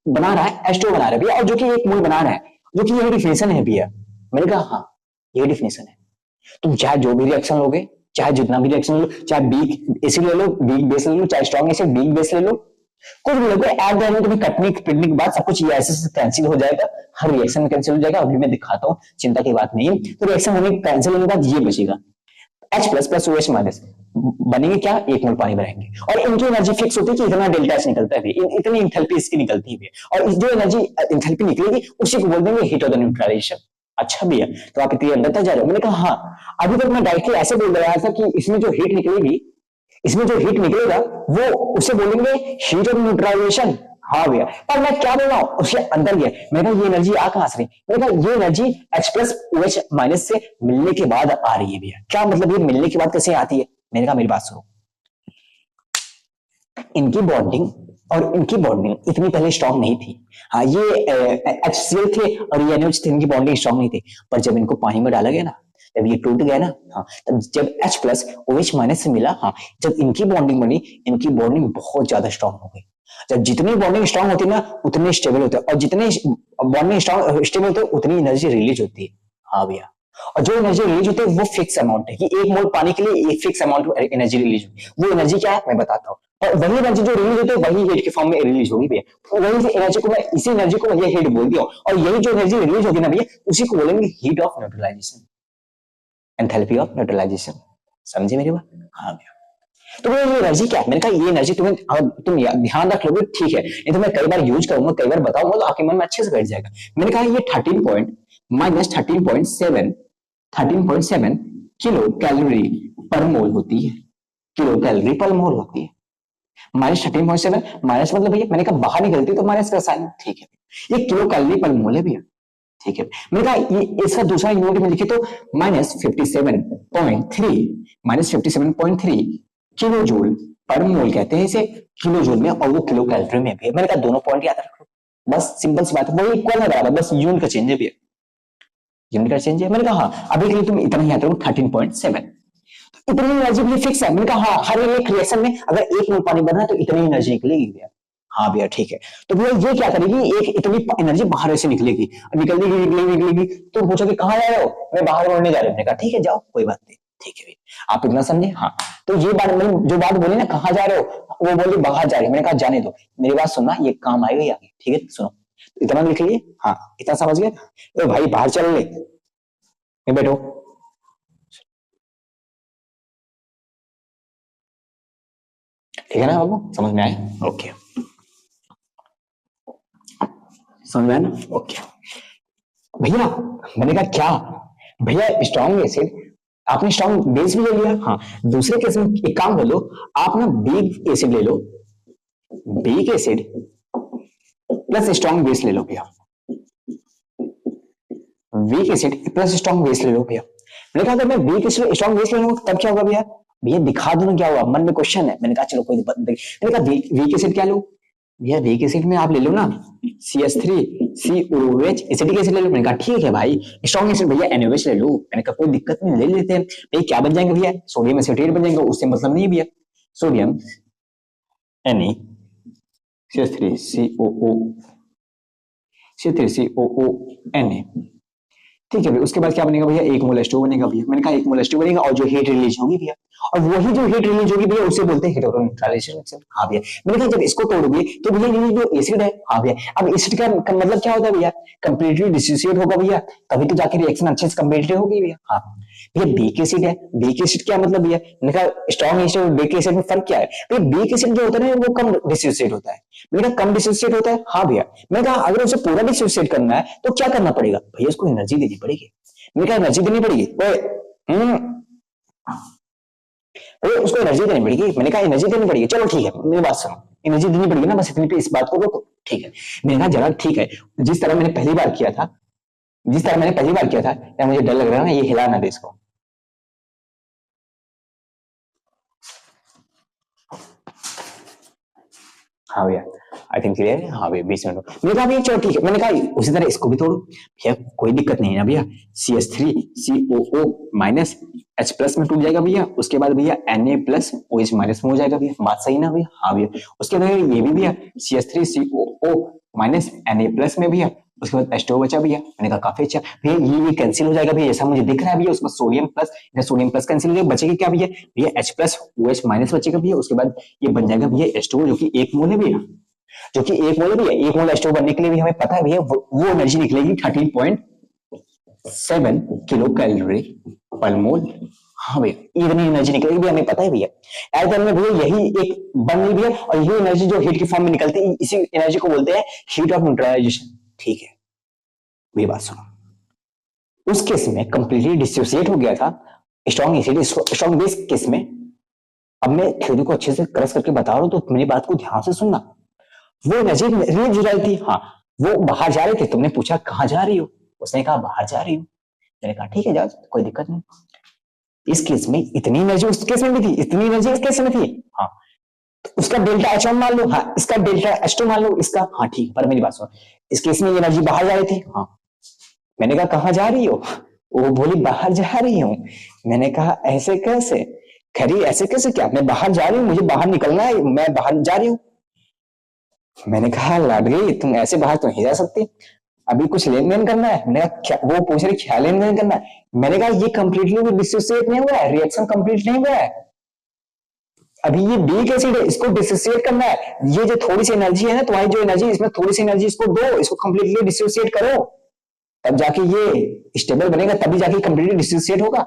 बना रहा है, H2 बना रहा है भैया, और जो कि एक मोल बना रहा है, जो कि ये डिफिनेशन है भैया। मैंने कहा हाँ ये डिफिनेशन है। तुम चाहे जो भी रिएक्शन लोगे, चाहे जितना भी रिएक्शन लो, चाहे वीक एसिड ले लो, वीक बेस ले लो, चाहे स्ट्रॉन्ग एसिड वीक बेस ले लो, कुछ भी लोगे, एट द एंड तुम्हें कटने पिटने के बाद सब कुछ ये ऐसे कैंसिल हो जाएगा, हर रिएक्शन में कैंसिल हो जाएगा। अभी मैं दिखाता हूँ, चिंता की बात नहीं है। तो रिएक्शन होने कैंसिल होने के बाद ये बचेगा H++ OH- बनेंगे क्या? एक मोल पानी बनाएंगे, और इनकी एनर्जी फिक्स होती है कि इतना डेल्टा एच निकलता है, इतनी इंथैल्पी इसकी निकलती है, और जो एनर्जी इंथैल्पी निकलेगी उसी को बोल देंगे हीट ऑफ द न्यूट्रलाइजेशन। अच्छा भैया तो आप इतनी अंदर तक जा रहे हो? मैंने कहा हाँ। अभी तक मैं डायरेक्टली ऐसे बोल रहा था कि इसमें जो हीट निकलेगी, इसमें जो हीट निकलेगा वो उसे बोलेंगे हीट ऑफ न्यूट्रलाइजेशन, हाँ भैया। पर मैं क्या बोल रहा हूं उसके अंदर गया, मैंने कहा ये एनर्जी आ कहां से रही? मैंने कहा ये एनर्जी H+OH- से मिलने के बाद आ रही है भैया। क्या मतलब ये मिलने के बाद कैसे आती है? मैंने कहा मेरी बात सुनो, इनकी बॉन्डिंग और इनकी बॉन्डिंग इतनी पहले स्ट्रांग नहीं थी, हाँ। ये HCl थे और ये NH थे, इनकी बॉन्डिंग स्ट्रांग नहीं थी। पर जब इनको पानी में डाला गया ना, जब ये टूट गया ना, हाँ, तब जब H+OH- से मिला, हाँ, जब इनकी बॉन्डिंग बनी, इनकी बॉन्डिंग बहुत ज्यादा स्ट्रांग हो गई। जब जितनी बॉन्डिंग स्ट्रांग होती है ना उतने स्टेबल होते हैं, और जितने बॉन्डिंग स्ट्रांग स्टेबल होते हैं उतनी एनर्जी रिलीज होती है, हाँ भैया। और जो एनर्जी रिलीज होती है वो फिक्स अमाउंट है, कि एक मोल पानी के लिए एक फिक्स अमाउंट एनर्जी रिलीज होती है। वो एनर्जी क्या है मैं बताता हूँ, और वही एनर्जी जो रिलीज होती है वही हीट के फॉर्म में रिलीज होगी भैया। वही एनर्जी को मैं इसी एनर्जी को मैं हीट बोल दिया, और यही जो एनर्जी रिलीज होगी ना भैया उसी को बोलेंगे heat of neutralisation, enthalpy of neutralisation. समझे मेरी बात? हाँ भैया। तो ये एनर्जी क्या है? मैंने कहा ये एनर्जी तुम्हें तुम ध्यान रख लोगे ठीक है, नहीं तो मैं कई बार यूज करूंगा, कई बार बताऊंगा तो आपके मन में अच्छे से बैठ जाएगा। मैंने कहा ये 13.7 किलो कैलोरी पर मोल होती है, किलो कैलोरी पर मोल होती है। -13.7 माइनस मतलब भैया मैंने कहा बाहर निकलती तो माइनस का साइन, ठीक है। ये किलो कैलोरी पर मोल है भैया, ठीक है। मैंने कहा ये इसका दूसरा यूनिट में लिखे तो -57.3 किलो जूल पर मोल कहते हैं इसे, किलो जूल में, और वो किलो कैलोरी में भी है। मैंने कहा दोनों पॉइंट याद रख लो, बस सिंपल सी बात है, वो इक्वल है बराबर, बस यूनिट का चेंज है भैया, यूनिट का चेंज है। मैंने कहा हाँ अभी के लिए तुम इतना ही याद रखो 13.7, इतनी एनर्जी के लिए फिक्स है। मैंने कहा हाँ हर एक रिएक्शन में अगर एक मोल पानी बना है तो इतनी एनर्जी निकलेगी भैया, हाँ भैया ठीक है। तो भैया ये क्या करेगी, एक इतनी एनर्जी बाहर से निकलेगी, निकलेगी। तो पूछोगे कहाँ जा रहे हो? मैं बाहर उड़ने जा रहा हूँ। कहा ठीक है जाओ कोई बात नहीं, ठीक है भैया। आप इतना समझे? हाँ। तो ये बात मैंने जो बात बोली ना कहाँ जा रहे हो, वो बोली बाहर जा रही है। मैंने कहा जाने दो, मेरी बात सुनना, ये काम आएगा आगे, ठीक है सुनो। इतना लिख लीजिए, हाँ इतना समझ गए? तो भाई बाहर चल ले, बैठो। ठीक है ना बाबू, समझ में आया? ओके, समझ में आया ना? ओके भैया। मैंने कहा क्या भैया, स्ट्रॉन्ग एसिड आपने स्ट्रॉन्ग बेस भी ले लिया, हाँ। दूसरे केस में एक काम कर लो, आप ना वीक एसिड ले लो, weak acid plus strong base ले लो भैया, weak acid plus strong base ले लो भैया। मैंने कहा अगर मैं वीक एसिड स्ट्रॉन्ग बेस ले लूंगा तब क्या होगा भैया? भैया दिखा दो ना क्या होगा, मन में क्वेश्चन है। मैंने कहा चलो कोई बात नहीं। मैंने कहा वीक एसिड क्या लो भैया? वीक एसिड में आप ले लो ना CH3COOH एसिडिक एसिड ले लो। मैंने कहा ठीक है भाई। स्ट्रॉन्ग एसिड भैया NaOH ले लो। मैंने कहा कोई दिक्कत नहीं, ले लेते हैं भाई। क्या बन जाएंगे भैया? सोडियम एसिटेट बन जाएंगे, उससे मतलब नहीं भैया। Sodium Na CH3COO CH3COO Na, ठीक है भैया। उसके बाद क्या बनेगा भैया, 1 मोल H2O बनेगा भैया। मैंने कहा 1 मोल H2O बनेगा और जो हीट रिलीज होगी भैया, और वही जो हीट रिलीज होगी भैया उसे बोलते हैं न्यूट्रलाइजेशन रिएक्शन। हाँ भैया। मैंने कहा जब इसको तोड़ोगे तो भैया ये जो एसिड है, हाँ भैया, अब एसिड का मतलब क्या होता है भैया, कंप्लीटली डिसोसिएट होगा भैया, तभी तो जाके रिएक्शन अच्छे से कंप्लीट होगी भैया। हाँ भैया, बेक एसिड है। बेक एसिड क्या मतलब भैया, मैंने कहा स्ट्रॉन्ग एसिड और बेक एसिड में फर्क क्या है भैया। बेक एसिड जो होता है ना वो कम डिसोसिएट होता है। मैंने कहा कम डिसोसिएट होता है, हाँ भैया। मैंने कहा अगर उसे पूरा डिसोसिएट करना है तो क्या करना पड़ेगा भैया, उसको एनर्जी देनी पड़ेगी। मैंने कहा एनर्जी देनी पड़ेगी उसको एनर्जी देनी पड़ेगी। मैंने कहा एनर्जी देनी पड़ेगी, चलो ठीक है, मेरी बात सुनो, एनर्जी देनी पड़ेगी ना, बस इतनी पे इस बात को रोको, ठीक है। मैंने कहा जरा ठीक है, जिस तरह मैंने पहली बार किया था, या मुझे डर लग रहा है ना, ये हिला ना दे इसको। हाँ भैया, आई थिंक क्लियर है। हाँ भैया 20 मिनट। मैंने कहा भैया चलो ठीक है, मैंने कहा उसी तरह इसको भी तोड़ो भैया, कोई दिक्कत नहीं है ना भैया। CH3COO माइनस H प्लस में टूट जाएगा भैया, उसके बाद भैया Na प्लस OH माइनस में हो जाएगा भैया, बात सही ना भैया। हाँ भैया। उसके बाद ये भी भैया CH3COO माइनस Na प्लस में भैया, उसके बाद H2O बचा भैया। मैंने कहा काफी अच्छा भैया, ये कैंसिल हो जाएगा भैया, जैसा मुझे दिख रहा है भैया। उसमें सोडियम प्लस कैंसिल हो जाएगा, बचेगा क्या भैया, H प्लस OH माइनस बचेगा भैया। उसके बाद ये बन जाएगा भैया H2O, जो कि 1 मोल है भैया, जो कि 1 मोल है भैया। 1 मोल H2O बनने के लिए भी हमें पता है भैया वो एनर्जी निकलेगी 13.7 किलो कैलोरी पर मोल। हाँ भैया, इतनी एनर्जी निकलेगी भैया, हमें पता है भैया। एटम में भैया यही एक बन रही भैया, और यही एनर्जी जो हीट की फॉर्म में निकलती है, इसी एनर्जी को बोलते हैं हीट ऑफ न्यूट्रलाइजेशन। ठीक है, मेरी बात सुनो। उस केस में कंप्लीटली डिसोसिएट हो गया था strong acid strong base case में। अब मैं थ्योरी को अच्छे से क्रस करके बता रहा हूं, तो मेरी बात को ध्यान से सुनना। वो एनर्जी रिलीज हो रही थी, हाँ, वो बाहर जा रहे थे। तुमने पूछा कहां जा रही हो, उसने कहा बाहर जा रही हूँ। मैंने कहा ठीक है जाओ, कोई दिक्कत नहीं। इस केस में इतनी एनर्जी उस केस में भी थी, इतनी एनर्जी इस केस में थी, हाँ। तो उसका डेल्टा H1 मान लो, हाँ, इसका डेल्टा H2 मान लो, इसका, हाँ ठीक। पर मेरी बात सुनो, इस केस में ये एनर्जी बाहर जा रही थी, हाँ। मैंने कहा कहां जा रही हो, वो बोली बाहर जा रही हूँ। मैंने कहा ऐसे कैसे, खरी ऐसे कैसे, क्या मैं बाहर जा रही हूँ, मुझे बाहर निकलना है, मैं बाहर जा रही हूँ। मैंने कहा लड़ गई तुम, ऐसे बाहर तो नहीं जा सकती, अभी कुछ लेन देन करना है। मैंने कहा वो पूछ रही क्या लेन देन करना है। मैंने कहा ये कंप्लीटली डिसोसिएट नहीं हुआ है, रिएक्शन कंप्लीट नहीं हुआ है, अभी ये बीक एसिड है, इसको डिसोसिएट करना है। ये जो थोड़ी सी एनर्जी है ना तुम्हारी, जो एनर्जी, इसमें थोड़ी सी एनर्जी इसको दो, इसको कंप्लीटली डिसोसिएट करो, तब जाके ये स्टेबल बनेगा, तभी जाके कंप्लीटली डिसोसिएट होगा।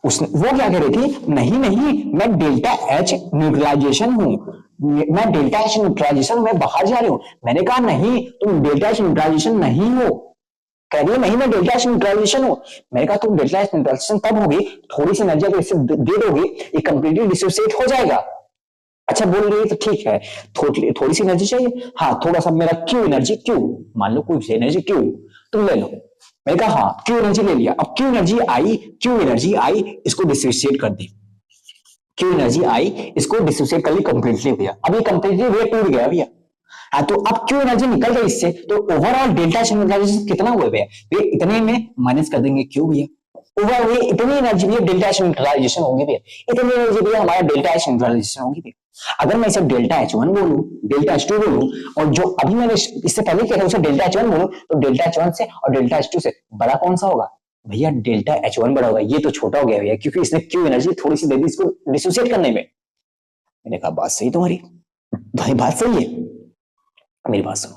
वो क्या कह रही थी, नहीं नहीं मैं डेल्टा H न्यूट्रलाइजेशन हूं, मैं डेल्टा H न्यूट्रलाइजेशन, मैं बाहर जा रही हूं। मैंने कहा नहीं, तुम डेल्टा H न्यूट्रलाइजेशन नहीं हो। कह रही है नहीं मैं डेल्टा H न्यूट्रलाइजेशन हूं। मैंने कहा तुम डेल्टा H न्यूट्रलाइजेशन तब होगी, थोड़ी सी एनर्जी अगर इससे दे दोगे, ये कंप्लीटली डिसोसिएट हो जाएगा। अच्छा बोल रही है तो ठीक है, थोड़ी सी एनर्जी चाहिए, हाँ थोड़ा सा मेरा क्यू एनर्जी, क्यू मान लो कोई एनर्जी क्यू तुम ले लो। मैंने कहा हाँ क्यू एनर्जी ले लिया। अब क्यू एनर्जी आई इसको डिसोसिएट कर दी, क्यू एनर्जी आई इसको डिसोसिएट कर ली कंप्लीटली भैया। अब ये कंप्लीटली भैया टूट गया भैया, हाँ। तो अब क्यू एनर्जी निकल गई इससे, तो ओवरऑल डेल्टा H न्यूट्रलाइजेशन कितना हुआ भैया, इतने में माइनस कर देंगे क्यू भैया, ओवर ये इतनी एनर्जी भैया डेल्टा H न्यूट्रलाइजेशन होगी भैया, इतनी एनर्जी भैया हमारा डेल्टा H न्यूट्रलाइजेशन होगी भैया। अगर मैं इसे डेल्टा H1 बोलूं, डेल्टा H2 बोलूं, और जो अभी मैंने इससे पहले किया था उसे डेल्टा H1 बोलूं, तो डेल्टा H1 से और डेल्टा H2 से बड़ा कौन सा होगा भैया, डेल्टा H1 बड़ा होगा। ये तो छोटा हो गया भैया, क्योंकि इसने क्यू एनर्जी थोड़ी सी दे दी इसको डिसोसिएट करने में। मैंने कहा बात सही तुम्हारी, बात सही है। मेरी बात सुनो,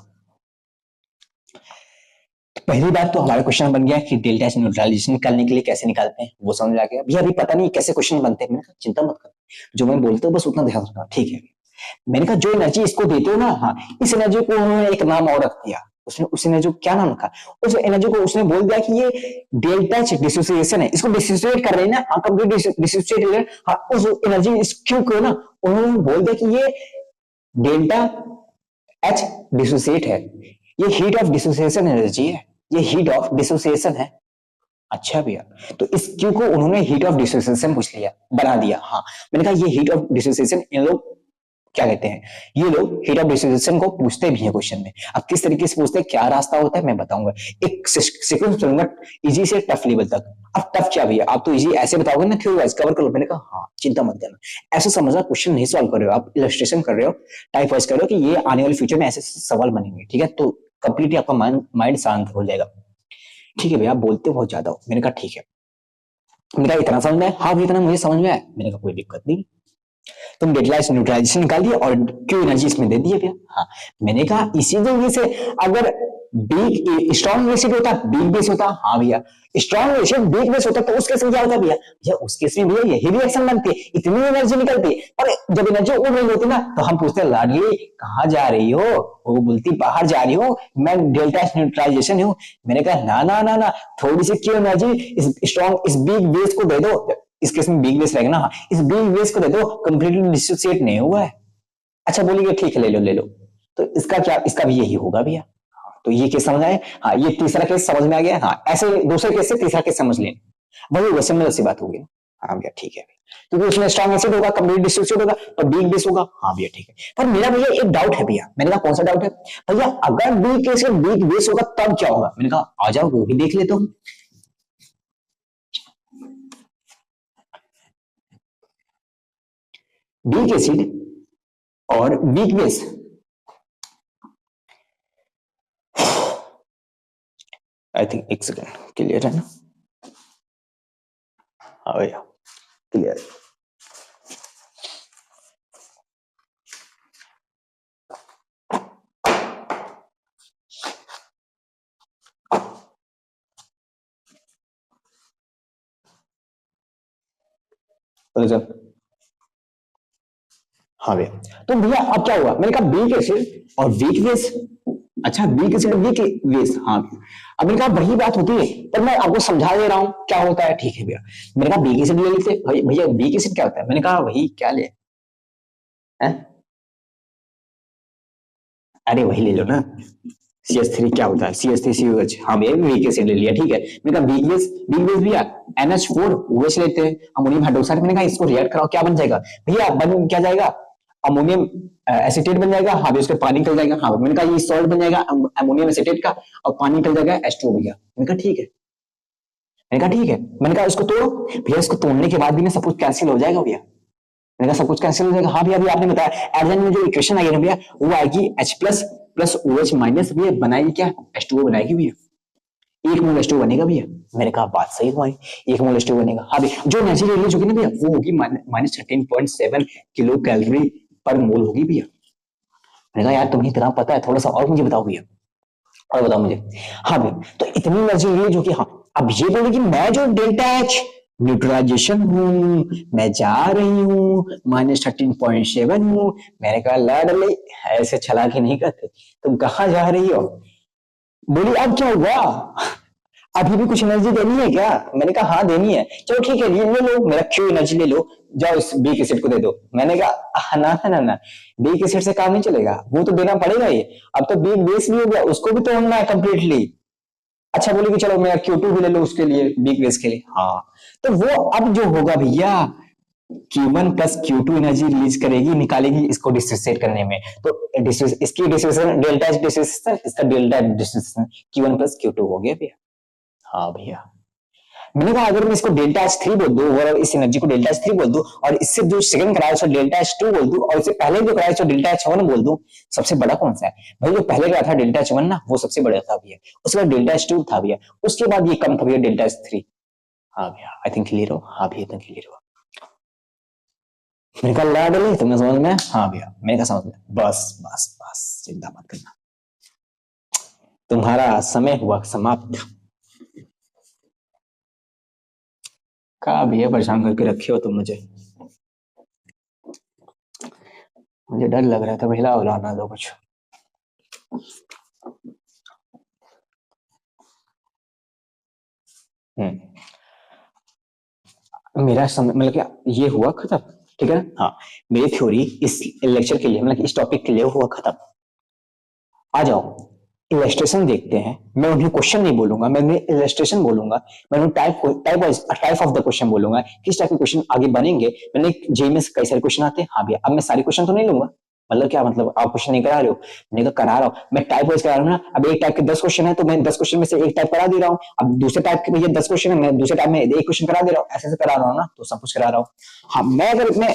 पहली बात तो हमारा क्वेश्चन बन गया कि डेल्टा H न्यूट्रलाइजेशन निकालने के लिए कैसे निकालते हैं, वो समझ आ गया भैया। अभी पता नहीं कैसे क्वेश्चन बनते हैं, मैंने कहा चिंता मत कर, जो मैं बोलता हूँ बस उतना ध्यान रखना, ठीक है। मैंने कहा जो एनर्जी इसको देते हो ना, हाँ, इस एनर्जी को उन्होंने एक नाम और रख दिया, उसने उस एनर्जी को क्या नाम रखा, उस एनर्जी को उसने बोल दिया कि ये डेल्टा H डिसोसिएशन है, इसको डिसोसिएट कर रहे हैं ना, हाँ कंप्लीट डिसोसिएट, हाँ उस एनर्जी इस क्यू को ना उन्होंने बोल दिया कि ये डेल्टा H डिसोसिएट है, ये हीट ऑफ डिसोसिएशन एनर्जी है, ये हीट ऑफ डिसोसिएशन है। अच्छा भैया, तो इस क्यू को उन्होंने हीट ऑफ डिसोसिएशन पूछ लिया, बना दिया, हाँ। मैंने कहा ये हीट ऑफ डिसोसिएशन इन लोग क्या कहते हैं, ये लोग हीट ऑफ डिसोसिएशन को पूछते भी हैं क्वेश्चन में। अब किस तरीके से पूछते हैं, क्या रास्ता होता है मैं बताऊंगा, एक सीक्वेंस चलूंगा इजी से टफ लेवल तक। अब टफ क्या भैया, आप तो इजी ऐसे बताओगे ना, थ्योरी वाइज कवर कर लो। मैंने कहा हाँ चिंता मत करना, ऐसे समझना, क्वेश्चन नहीं सॉल्व कर रहे हो आप, इलस्ट्रेशन कर रहे हो, टाइप वाइज कर रहे हो कि ये आने वाले फ्यूचर में ऐसे सवाल बनेंगे, ठीक है। तो कंप्लीटली आपका माइंड शांत हो जाएगा। ठीक है भैया, बोलते बहुत ज्यादा हो। मैंने कहा ठीक है। मैंने कहा इतना समझ में आया? हाँ भैया इतना मुझे समझ में आया। मैंने कहा कोई दिक्कत नहीं, तुम डेल्टा न्यूट्रलाइजेशन निकाल दिए और क्यू एनर्जी इसमें दे दिए भैया। हाँ, मैंने कहा इसी वजह से अगर बीक स्ट्रॉन्ग एसिड होता बीक बेस होता, हाँ भैया स्ट्रॉन्ग एसिड बीक बेस होता तो उस केस में क्या होता भैया? भैया उस केस में भैया यही रिएक्शन बनती, इतनी एनर्जी निकलती, और जब एनर्जी उड़ रही होती ना तो हम पूछते लाडली कहाँ जा रही हो? वो बोलती बाहर जा रही हो, मैं डेल्टा न्यूट्रलाइजेशन हूँ। मैंने कहा ना ना ना ना, थोड़ी सी क्यों एनर्जी इस स्ट्रॉन्ग इस बीक बेस को दे दो, इस केस में बिग बेस रहेगा ना, इस बिग बेस को दे दो, कंप्लीटली डिसोसिएट नहीं हुआ है। अच्छा बोलिए ठीक है, ले लो ले लो। तो इसका क्या, इसका भी यही होगा भैया। तो ये केस समझ आए? हाँ, ये तीसरा केस समझ में आ गया। हाँ, ऐसे दूसरे केस से तीसरा केस समझ लें, वही वैसे में वैसी बात होगी। हाँ भैया ठीक है, क्योंकि उसमें स्ट्रॉन्ग एसिड होगा, कंप्लीट डिसोसिएट होगा, तो बिग बेस होगा। हाँ भैया ठीक है। पर मेरा भैया एक डाउट है भैया। मैंने कहा कौन सा डाउट है भैया? अगर बिग एसिड बिग बेस होगा तब क्या होगा? मैंने कहा आ जाओ वो भी देख लेते हो। बिग एसिड और बिग बेस, आई थिंक एक सेकेंड, क्लियर है ना? हाँ भैया क्लियर। हाँ भैया, तो भैया अब क्या हुआ? मैंने कहा वीक एसिड और वीक बेस। अच्छा वीक एसिड वीक बेस, हाँ। अब मैंने कहा वही बात होती है, पर मैं आपको समझा दे रहा हूँ क्या होता है। ठीक है भैया, मैंने कहा वीक एसिड ले लेते भैया। वीक एसिड क्या होता है? मैंने कहा वही क्या ले, है? अरे वही ले लो ना, CH3 क्या होता है? CH3COH। हाँ भैया वीक एसिड ले लिया, ठीक है। मैंने कहा वीक बेस भैया NH4OH लेते हैं, अमोनियम हाइड्रोक्साइड। मैंने कहा इसको रिएक्ट कराओ, क्या बन जाएगा भैया? बन क्या जाएगा? अमोनियम एसिटेट बन जाएगा। हाँ भैया, उसके पानी निकल जाएगा। हाँ मैंने कहा ये सॉल्ट बन जाएगा अमोनियम एसिटेट का, और पानी निकल जाएगा H2O भैया। मैंने कहा ठीक है। मैंने कहा ठीक है। मैंने कहा इसको तोड़ो भैया। इसको तोड़ने के बाद भी ना सब कुछ कैंसिल हो जाएगा भैया। मैंने कहा सब कुछ कैंसिल हो जाएगा। हाँ भैया अभी आपने बताया एडजन में जो इक्वेशन आई है ना भैया, वो आएगी H plus plus OH minus भैया, बनाएगी क्या? H2O बनाएगी भैया। एक मोल H2O बनेगा भैया। मैंने कहा बात सही हुआ, एक मोल H2O बनेगा। हाँ भैया, जो एनर्जी रिलीज होगी ना भैया, वो होगी -13.7 किलो कैलोरी पर मोल होगी भैया। मैंने कहा यार तुम्हें इतना पता है, थोड़ा सा और मुझे बताओ भैया, और बताओ मुझे। हाँ भैया, तो इतनी एनर्जी रिलीज होगी। हाँ, अब ये बोले कि मैं जो डेल्टा H न्यूट्रलाइजेशन हूँ, मैं जा रही हूँ -13.7 हूँ। मैंने कहा लाडले ऐसे चालाकी नहीं करते, तुम कहाँ जा रही हो? बोली अब क्या हुआ, अभी भी कुछ एनर्जी देनी है क्या? मैंने कहा हाँ देनी है। चलो ठीक है, ये ले लो, मेरा क्यू एनर्जी ले लो, जाओ इस बीक एसिड को दे दो। मैंने कहा ना ना ना, बीक एसिड से काम नहीं चलेगा, वो तो देना पड़ेगा ही। अब तो बीक बेस भी हो गया, उसको भी तोड़ना है कंप्लीटली। अच्छा बोले कि चलो मेरा Q2 भी ले लो उसके लिए, बीक बेस के लिए। हाँ, तो वो अब जो होगा भैया, Q1 plus Q2 energy release करेगी, निकालेगी इसको डिसोसिएट करने में। तो इसकी डिसोसिएशन डेल्टा H डिसोसिएशन, इसका delta dissociation, Q1 plus Q2 हो गया भैया। हाँ भैया, मैंने कहा अगर मैं इसको डेल्टा H3 बोल दूं और इस एनर्जी को डेल्टा H3 बोल दूं, और इससे जो सेकंड कराया उसको डेल्टा H2 बोल दूं, और इससे पहले जो कराया उसको डेल्टा H1 बोल दूं, सबसे बड़ा कौन सा है भाई? जो पहले का था डेल्टा H1 ना, वो सबसे बड़ा था भैया। उसके बाद डेल्टा H2 था भैया, उसके बाद ये कम था भैया डेल्टा H3। हाँ भैया आई थिंक क्लियर हो? हाँ भैया तुम क्लियर हो? मैंने कहा ला डले तुमने समझ में? हाँ भैया मैंने कहा समझ में। बस बस बस, चिंता मत करना, तुम्हारा समय हुआ समाप्त। कहा भैया परेशान करके रखे हो तुम मुझे, मुझे डर लग रहा था, भैया उलाना दो कुछ। मेरा समय मतलब क्या ये हुआ खत्म, ठीक है ना? हाँ, मेरी थ्योरी इस लेक्चर के लिए मतलब इस टॉपिक के लिए हुआ खत्म। आ जाओ इलस्ट्रेशन देखते हैं। मैं उन्हें क्वेश्चन नहीं बोलूंगा, मैं उन्हें इलस्ट्रेशन बोलूंगा। मैं उन्हें टाइप ऑफ द क्वेश्चन बोलूंगा, किस टाइप के क्वेश्चन आगे बनेंगे। मैंने जेई में कई सारे क्वेश्चन आते हैं। हाँ भैया, अब मैं सारे क्वेश्चन तो नहीं लूंगा, मतलब क्या मतलब आप क्वेश्चन नहीं करा रहे हो? मैंने कहा करा रहा हूँ, मैं टाइप वाइज करा रहा हूँ ना। अब एक टाइप के 10 क्वेश्चन है, तो मैं 10 क्वेश्चन में से एक टाइप करा दे रहा हूँ। अब दूसरे टाइप के भैया 10 क्वेश्चन है, मैं दूसरे टाइप में एक क्वेश्चन करा दे रहा हूँ, ऐसे ऐसे करा रहा हूँ ना, तो सब कुछ करा रहा हूँ। हाँ, मैं अगर मैं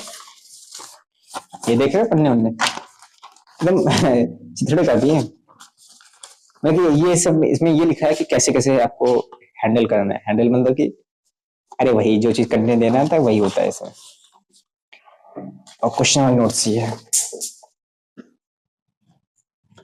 ये देख रहे हो पढ़ने वढ़ने एकदम चिथड़े कर दिए, मतलब ये सब इसमें ये लिखा है कि कैसे कैसे आपको हैंडल करना है। हैंडल मतलब कि अरे वही जो चीज करने देना था वही होता है इसमें। और क्वेश्चन नोट्स ये है।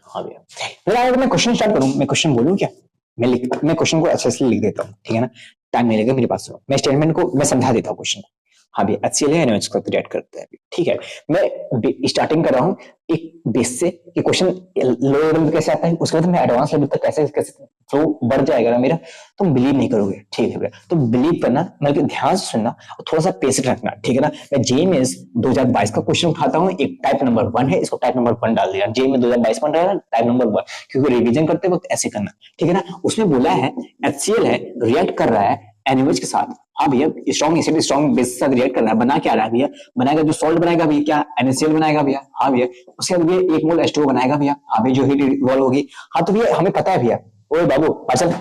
हाँ भैया, फिर अगर मैं क्वेश्चन स्टार्ट करूं, मैं क्वेश्चन बोलूं क्या? मैं क्वेश्चन को अच्छे से लिख देता हूँ, ठीक है ना, टाइम नहीं लगेगा मेरे पास। मैं स्टेटमेंट को मैं समझा देता हूँ क्वेश्चन को। हाँ भैया, HCl है एनओएच को क्रिएट करता है, ठीक है। मैं स्टार्टिंग कर रहा हूँ एक बेस से कि क्वेश्चन लो लेवल में कैसे आता है, उसके बाद मैं एडवांस लेवल तक कैसे कैसे फ्लो बढ़ जाएगा ना मेरा, तुम बिलीव नहीं करोगे, ठीक है भैया। तो बिलीव करना मतलब ध्यान से सुनना और थोड़ा सा पेशेंट रखना, ठीक है ना। मैं जेएमएस 2022 का क्वेश्चन उठाता हूँ, एक टाइप नंबर 1 है, इसको टाइप नंबर 1 डाल दिया। जेएमएस 2022 में रहेगा टाइप नंबर 1, क्योंकि रिवीजन करते वक्त ऐसे करना, ठीक है ना। उसमें बोला है HCl है, रिएक्ट कर रहा है एनओएच के साथ। हाँ भैया, स्ट्रॉन्ग एसिड स्ट्रॉन्ग बेस के साथ रिएक्ट कर रहा है, बना क्या रहा है भैया? बनाएगा जो सॉल्ट बनाएगा भैया, क्या NaCl बनाएगा भैया? हाँ भैया। उसके बाद भैया 1 मोल H2O बनाएगा भैया। हाँ भैया, जो हीट इवॉल्व होगी। हाँ तो भैया हमें पता है भैया, ओए बाबू पाचन,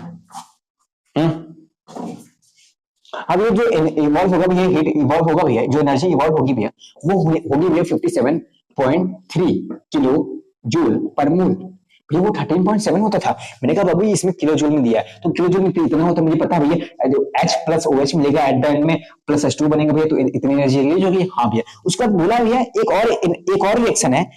अब ये जो इवॉल्व होगा भैया, हीट इवॉल्व होगा भैया, जो एनर्जी इवॉल्व होगी भैया, वो होगी भैया 57.3 किलो जूल पर मोल। भैया वो 13.7 होता था। मैंने कहा बाबू इसमें किलो जूल में दिया है, तो किलो जूल में इतना होता है मुझे पता है भैया। जो H प्लस OH मिलेगा एट द एंड में, प्लस H2 बनेगा भैया, तो इतनी एनर्जी रिलीज होगी। हाँ भैया, उसके बाद बोला भैया एक और रिएक्शन है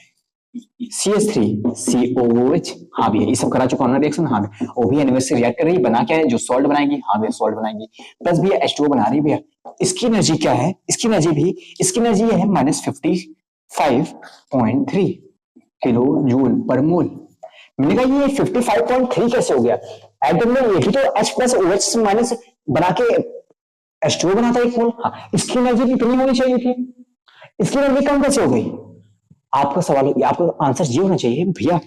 CH3COOH। हाँ भैया, ये सब करा चुका हूं रिएक्शन। हाँ भैया, वो भी एनओएच से रिएक्ट कर रही है, बना क्या है, जो सॉल्ट बनाएगी। हाँ भैया, सॉल्ट बनाएगी, प्लस भैया H2O बना रही है भैया। इसकी एनर्जी क्या है? इसकी एनर्जी है -55.3 किलो जूल पर मोल। मैंने कहा ये 55.3 कैसे हो गया? एटम में यही तो H प्लस OH माइनस बना के H2O बनाता है 1 मोल। हाँ, इसकी एनर्जी भी इतनी होनी चाहिए थी, इसकी एनर्जी कम कैसे हो गई? आपका सवाल, आपका आंसर ये होना चाहिए भैया,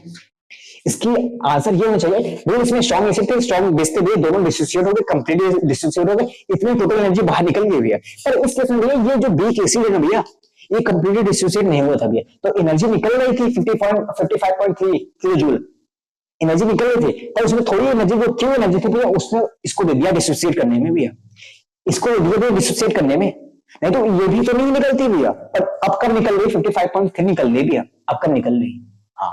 इसकी आंसर ये होना चाहिए वो इसमें स्ट्रॉन्ग एसिड थे, स्ट्रॉन्ग बेस थे भैया, दोनों डिसोसिएट हो गए, कंप्लीटली डिसोसिएट हो गए, इतनी टोटल एनर्जी बाहर निकल गई भैया। पर इस केस में भैया ये जो वीक एसिड है ना भैया, ये कंप्लीटली डिसोसिएट नहीं हुआ था भैया, तो एनर्जी निकल रही थी 55.3 किलो जूल एनर्जी निकल रही थी, पर उसमें थोड़ी एनर्जी, वो क्यों एनर्जी थी भैया, उसने इसको दे दिया डिसोसिएट करने में भैया, इसको दे दिया डिसोसिएट करने में। नहीं तो ये भी तो नहीं निकलती भैया, पर अब कब निकल रही? 55.3 निकल रही भैया, अब कब निकल रही? हाँ,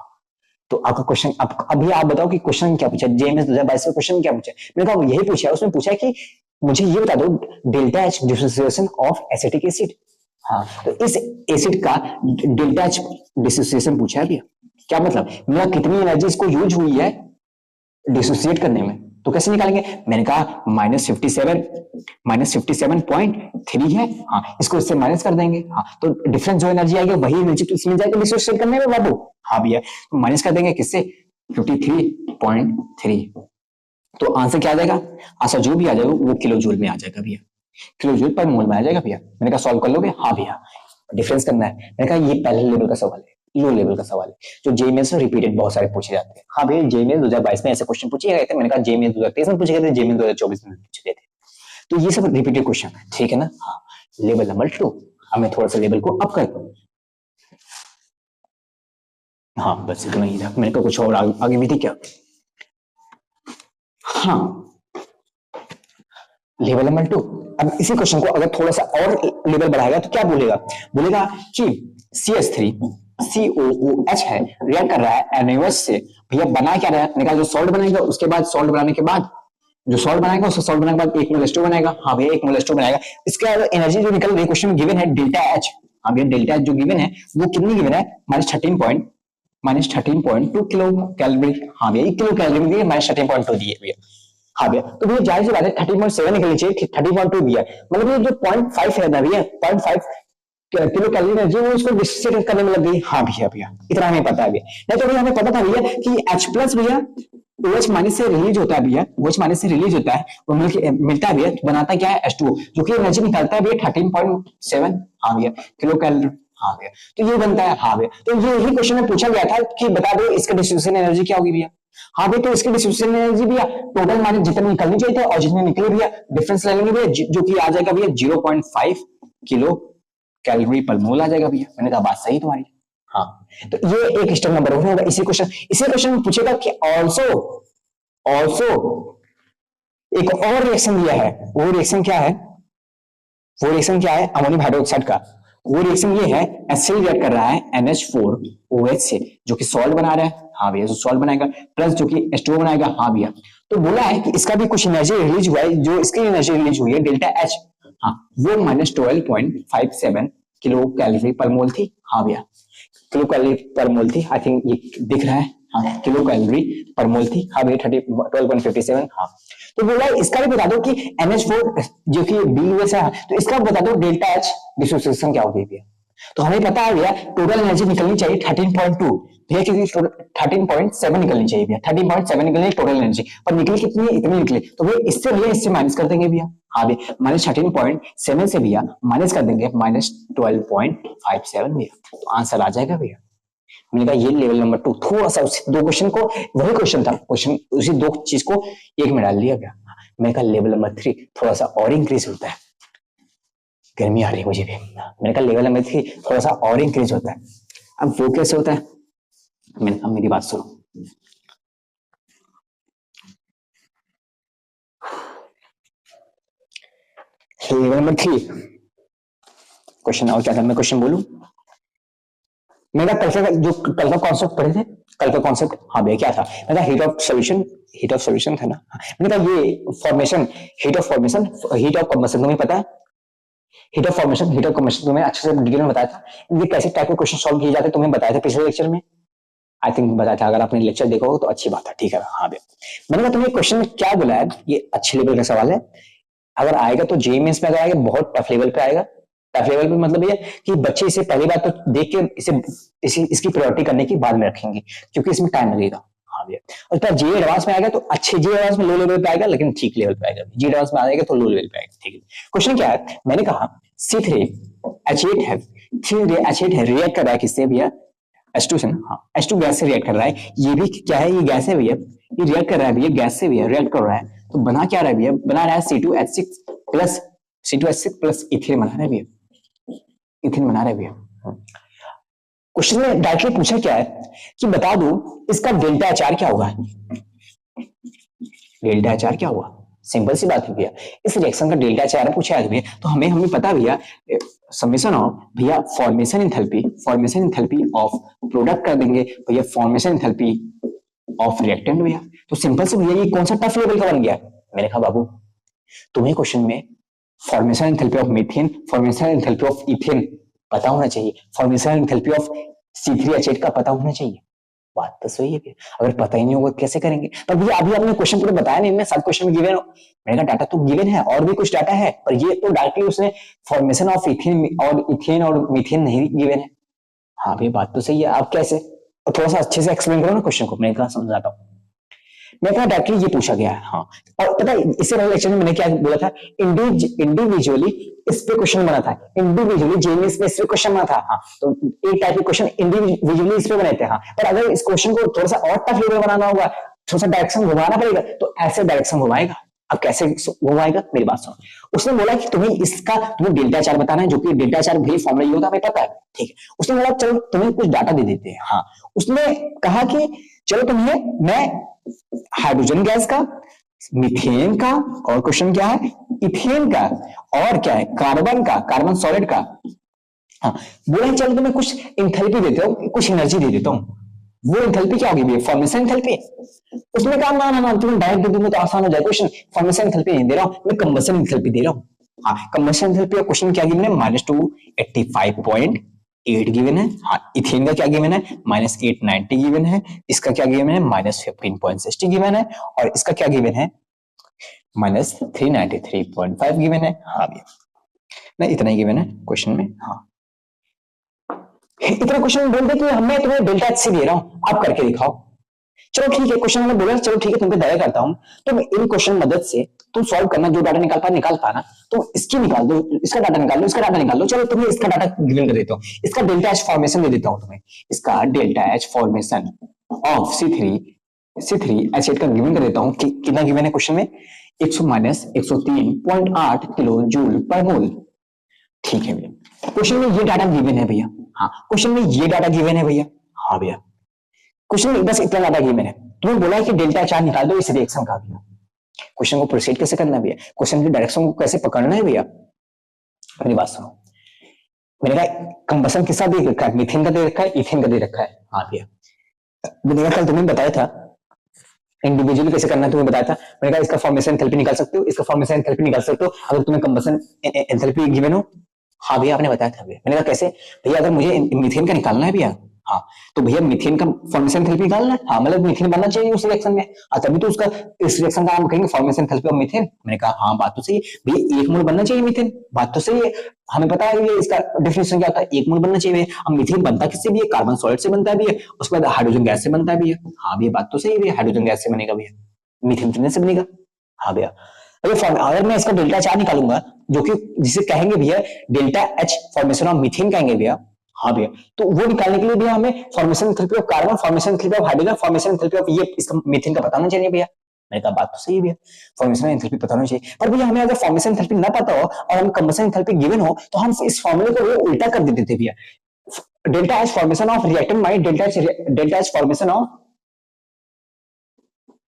तो आपका क्वेश्चन अब अभी आप बताओ कि क्वेश्चन क्या पूछा जेएमएस 2022 में, क्वेश्चन क्या पूछा? मैंने कहा यही पूछा है, उसमें पूछा है कि मुझे ये बता दो delta H dissociation of acetic acid. हाँ, तो इस एसिड का डेल्टा H डिसोसिएशन पूछा है भैया। क्या मतलब, मेरा कितनी एनर्जी इसको यूज हुई है डिसोसिएट करने में, तो कैसे निकालेंगे? मैंने कहा -57.3 है। हाँ, इसको इससे माइनस कर देंगे। हाँ, तो डिफरेंस जो एनर्जी आएगी वही एनर्जी तो इसमें जाएगी डिसोसिएट करने में बाबू। हाँ भैया, तो माइनस कर देंगे किससे? 53.3। तो आंसर क्या आ जाएगा? आंसर जो भी आ जाएगा वो किलो जूल में आ जाएगा भैया, किलो जूल पर मोल में आ जाएगा भैया। मैंने कहा सॉल्व कर लोगे? हाँ भैया, डिफरेंस करना है। मैंने कहा ये पहले लेवल का सवाल है, लो लेवल का सवाल है, जो जेएमएस में रिपीटेड बहुत सारे पूछे जाते हैं। हाँ भैया, जेएमएस 2022 में ऐसे क्वेश्चन पूछे गए थे। मैंने कहा जेएमएस 2023 में पूछे गए थे, जेएमएस 2024 में पूछे गए थे, तो ये सब रिपीटेड क्वेश्चन, ठीक है ना। हाँ, लेवल नंबर 2। अब मैं थोड़ा सा लेवल को अप कर दूं। हाँ बस इतना ही था, मैंने कहा कुछ और आगे भी थी क्या? हाँ, लेवल नंबर 2। अब इसी क्वेश्चन को अगर थोड़ा सा और लेवल बढ़ाएगा तो क्या बोलेगा? बोलेगा कि CH3COOH है, रिएक्ट कर रहा है NaOH से। भैया बना क्या रहा है? निकाल, जो सॉल्ट बनाएगा उसके बाद सॉल्ट बनाने के बाद जो सॉल्ट बनाएगा उसको सॉल्ट बनाने के बाद 1 मोल H2O बनाएगा। हाँ भैया, 1 मोल H2O बनाएगा। इसके बाद एनर्जी जो निकल रही क्वेश्चन में गिवन है डेल्टा H। हाँ भैया, डेल्टा H जो गिवन है वो कितनी गिवन है? -13.2 किलो कैलोरी। हाँ भैया, 1 किलो कैलोरी दिए, -13.2 दिए भैया। हाँ भैया, तो भैया जाहिर सी बात है 30.7 निकलनी चाहिए, 30.2 दिया, मतलब ये जो 0.5 है ना भैया, 0.5 किलो कैलोरी एनर्जी वो इसको डिसोसिएट करने में लग गई। हाँ भैया, इतना हमें पता है भैया। नहीं तो भैया हमें पता था भैया कि H प्लस भैया OH माइनस से रिलीज होता है भैया, OH माइनस से रिलीज होता है, वो मिलता है भैया, तो बनाता क्या है? H2O, जो कि एनर्जी निकालता है भैया 13.7। हाँ भैया, किलो कैलोरी। हाँ भैया, तो ये बनता है। हाँ भैया, तो ये यही क्वेश्चन में पूछा गया था कि बता दो इसका डिस्ट्रीब्यूशन एनर्जी क्या होगी भैया। हाँ भैया, तो इसकी डिस्ट्रीब्यूशन एनर्जी भैया टोटल माइनस जितनी निकलनी चाहिए थी और जितनी निकली भैया डिफरेंस ले लेंगे भैया, जो कि आ जाएगा भैया 0.5 किलो कैलोरी पर मोल आ जाएगा भैया। मैंने कहा बात सही तुम्हारी। हाँ, तो ये एक स्टेप नंबर 1 होगा। इसी क्वेश्चन में पूछेगा कि ऑल्सो एक और रिएक्शन दिया है। वो रिएक्शन क्या है? अमोनियम हाइड्रोक्साइड का। वो रिएक्शन ये है, HCl रिएक्ट कर रहा है NH4OH से, जो कि सॉल्ट बना रहा है, हाँ भैया, जो सॉल्ट बनाएगा, प्लस जो कि H2O बनाएगा, हाँ भैया। तो बोला है कि इसका भी कुछ एनर्जी रिलीज हुआ है, जो इसकी एनर्जी रिलीज हुई है डेल्टा H, हाँ, वो -12.57 किलो कैलोरी पर मोल थी, हाँ भैया, किलो कैलोरी पर मोल थी, आई थिंक ये दिख रहा है, हाँ, किलो कैलोरी पर मोल थी, हाँ भैया, 12.57, हाँ। तो बोला इसका भी बता दो कि NH4 जो कि BUS है, तो इसका बता दो डेल्टा H डिसोसिएशन क्या होगी भैया। तो हमें पता है भैया टोटल एनर्जी निकलनी चाहिए 13.2 भैया, क्योंकि 13.7 निकलनी चाहिए भैया, 13.7 निकलनी टोटल एनर्जी, पर निकली कितनी है, इतनी निकली, तो भैया इससे भैया इससे माइनस कर देंगे भैया, हाँ भैया, -13.7 से भैया माइनस कर देंगे -12.57 भैया, तो आंसर आ जाएगा भैया। मैंने कहा ये लेवल नंबर 2, थोड़ा सा उसी दो क्वेश्चन को, वही क्वेश्चन था, क्वेश्चन उसी दो चीज को एक में डाल लिया गया। मैंने कहा लेवल नंबर 3 थोड़ा सा और इंक्रीज होता है, गर्मी आ रही है मुझे भी, मैंने कहा लेवल नंबर 3 थोड़ा सा और इंक्रीज होता है। अब वो कैसे होता है, मैंने कहा मेरी बात सुनो, लेवल नंबर 3 क्वेश्चन, और क्या था, मैं क्वेश्चन बोलूं, मेरा कल का कॉन्सेप्ट पढ़े थे, कल का कॉन्सेप्ट, हाँ भैया क्या था, मेरा हीट ऑफ सॉल्यूशन था ना, मैंने कहा ये फॉर्मेशन, हीट ऑफ कम्बशन तुम्हें पता है, हीट ऑफ कम्बशन तुम्हें अच्छे से डिटेल में बताया था, ये कैसे टाइप के क्वेश्चन सॉल्व किए जाते तुम्हें बताया था पिछले लेक्चर में, आई थिंक बताया था, अगर आपने लेक्चर देखा हो तो अच्छी बात है, ठीक है, हाँ भैया। मैंने कहा तुम्हें क्वेश्चन क्या बोला है, ये अच्छे लेवल का सवाल है, अगर आएगा तो जेईई मेंस में अगर आएगा बहुत टफ लेवल पे आएगा, टफ लेवल पे मतलब ये कि बच्चे इसे पहली बार तो देख के इसकी प्रायोरिटी करने की बाद में रखेंगे, क्योंकि इसमें टाइम लगेगा, हाँ भैया। और फिर जे एडवांस में आएगा तो अच्छे, जे एडवांस में लो लेवल पे आएगा लेकिन ठीक लेवल पे आएगा, जे एडवांस में आएगा तो लो लेवल पे आएगा, ठीक है। क्वेश्चन क्या है, मैंने कहा C3H8 है, C3H8 है, रिएक्ट कर रहा है किससे भैया, H2 से, हाँ, H2 गैस से रिएक्ट कर रहा है, ये भी क्या है, ये गैस है भैया, ये रिएक्ट कर रहा है भैया, गैस से भैया रिएक्ट कर रहा है, तो बना क्या रहा है भैया, बना रहा है C2H6 प्लस इथेन बना रहा है भैया, इथेन बना रहा है भैया। क्वेश्चन में डायरेक्टली पूछा क्या है कि बता दो इसका डेल्टा एचआर क्या होगा, डेल्टा एचआर क्या होगा, सिंपल सी बात है भैया, इस रिएक्शन का डेल्टा एचआर पूछा है भैया, तो हमें पता भैया समेशन ऑफ भैया फॉर्मेशन एंथैल्पी ऑफ प्रोडक्ट कर देंगे भैया, फॉर्मेशन एंथैल्पी ऑफ रिएक्टेंट भैया, तो सिंपल से भैया ये कौन सा टफ लेवल का बन गया। मैंने कहा बाबू तुम्हें क्वेश्चन में formation enthalpy of methane, formation enthalpy of ethane पता होना चाहिए, फॉर्मेशन एंथैल्पी ऑफ C3H8 का पता होना चाहिए, बात तो सही है भैया, अगर पता ही नहीं होगा कैसे करेंगे। पर भैया अभी आपने क्वेश्चन पूरा बताया नहीं, मैं 7 क्वेश्चन में गिवन, मैंने कहा डाटा तो गिवन है और भी कुछ डाटा है, पर ये तो डायरेक्टली उसने फॉर्मेशन ऑफ इथेन और मीथेन नहीं गिवन है। हाँ भैया बात तो सही है, आप कैसे, और थोड़ा सा अच्छे से एक्सप्लेन करो ना क्वेश्चन को, मैंने कहा समझाता हूँ। मैं कहा डायरेक्टली ये पूछा गया है, हाँ, और पता है इससे पहले लेक्चर में मैंने क्या बोला था, इंडिविजुअली इस पे क्वेश्चन बना था, इंडिविजुअली जेईई पे इस पे क्वेश्चन बना था, हाँ, तो एक टाइप के क्वेश्चन इंडिविजुअली इस पे बनाए थे, हाँ, पर अगर इस क्वेश्चन को थोड़ा सा और टफ लेवल बनाना होगा, थोड़ा सा डायरेक्शन घुमाना पड़ेगा, तो ऐसे डायरेक्शन घुमाएगा। अब कैसे घुमाएगा, मेरी बात सुनो, उसने बोला कि तुम्हें डेल्टा चार बताना है, जो कि डेल्टा चार भी फॉर्मूला ये होता है हमें पता है, ठीक है। उसने बोला चलो तुम्हें कुछ डाटा दे देते हैं, हाँ, उसने कहा कि चलो तुम्हें मैं हाइड्रोजन गैस का, मीथेन का, और क्वेश्चन क्या है, इथेन का, और क्या है, कार्बन सॉलिड का, हाँ, बोला चलो तुम्हें कुछ एंथैल्पी देते हो, कुछ एनर्जी दे देता हूं, वो एंथैल्पी क्या होगी, फॉर्मेशन एंथैल्पी। उसने कहा ना तुम्हें डायरेक्ट दे दूंगा तो आसान हो जाए क्वेश्चन, फॉर्मेशन एंथैल्पी नहीं दे रहा हूं, मैं कंबशन एंथैल्पी दे रहा हूं, हाँ, कंबशन एंथैल्पी का क्वेश्चन क्या गिवन है, -285.8 गिवन है, हाँ, इथेन का क्या गिवन है, -890 गिवन है, इसका क्या गिवन है, -15.60 गिवन है, और इसका क्या गिवन है, -393.5 गिवन है, हाँ भैया, ना इतना ही गिवन है क्वेश्चन में, हाँ, इतना क्वेश्चन बोल दे कि मैं तुम्हें डेल्टा एच से दे रहा हूं, आप करके दिखाओ। चलो ठीक है, क्वेश्चन मैंने बोला चलो ठीक है, तुमको दया करता हूं, तो इन क्वेश्चन मदद से तुम सॉल्व करना, जो डाटा निकाल पाना, तो इसकी निकाल दो, इसका डाटा निकाल लो, इसका डाटा निकाल लो, चलो तुम्हें इसका डाटा गिवन कर देता हूं, इसका डेल्टा एच फॉर्मेशन दे देता हूं तुम्हें, इसका delta H formation of C3H8 का गिवन कर देता हूं, कितना गिवन है क्वेश्चन में, 103.8 किलो जूल पर मोल, ठीक है भैया, क्वेश्चन में ये डाटा गिवन है भैया, हाँ, क्वेश्चन में ये डाटा गिवन है भैया, हाँ भैया, क्वेश्चन में बस इतना डाटा गिवन है, तुम्हें बोला है कि डेल्टा चार निकाल दो इस रिएक्शन का भैया, क्वेश्चन को प्रोसीड कैसे करना है भैया, क्वेश्चन की डायरेक्शन को कैसे पकड़ना है भैया, अपनी बात सुनो, मैंने कहा कंबसन किसका दे रखा है, मीथेन का दे रखा है, इथेन का दे रखा है। हाँ भैया, मैंने कहा कल तुम्हें बताया था इंडिविजुअली कैसे करना है, तुम्हें बताया था। मैंने कहा इसका फॉर्मेशन एंथैल्पी निकाल सकते हो, इसका फॉर्मेशन एंथैल्पी निकाल सकते हो अगर तुम्हें कंबसन एंथैल्पी गिवन हो। हाँ भैया आपने बताया था भैया। मैंने कहा कैसे भैया, अगर मुझे मीथेन का निकालना है भैया, हाँ तो भैया मीथेन का फॉर्मेशन एंथैल्पी निकालना है, हाँ मतलब मीथेन बनना चाहिए उस रिएक्शन में, हाँ तभी तो उसका इस रिएक्शन का नाम कहेंगे फॉर्मेशन एंथैल्पी ऑफ मीथेन। मैंने कहा हाँ बात तो सही है भैया, 1 मोल बनना चाहिए मीथेन, बात तो सही है, हमें पता है ये इसका डेफिनेशन क्या होता है, 1 मोल बनना चाहिए। अब मीथेन बनता किससे भी है, कार्बन सॉलिड से बनता है भैया, उसके बाद हाइड्रोजन गैस से बनता है भैया। हाँ भैया बात तो सही है भैया, हाइड्रोजन गैस से बनेगा भैया, मीथेन कितने से बनेगा। हाँ भैया, अगर मैं इसका डेल्टा एच निकालूंगा जो कि जिसे कहेंगे भैया delta H formation of methane कहेंगे भैया। हाँ भैया, तो वो निकालने के लिए भैया हमें formation enthalpy of carbon, formation enthalpy of hydrogen, formation enthalpy of ये इसका मीथेन का पता होना चाहिए भैया। मैंने कहा बात तो सही है भैया, फॉर्मेशन एंथैल्पी पता होना चाहिए, पर भैया हमें अगर फॉर्मेशन एंथैल्पी ना पता हो और हम कंबशन एंथैल्पी गिवन हो तो हम इस फॉर्मूले को उल्टा कर देते थे भैया। Delta H formation of reactant minus delta H formation of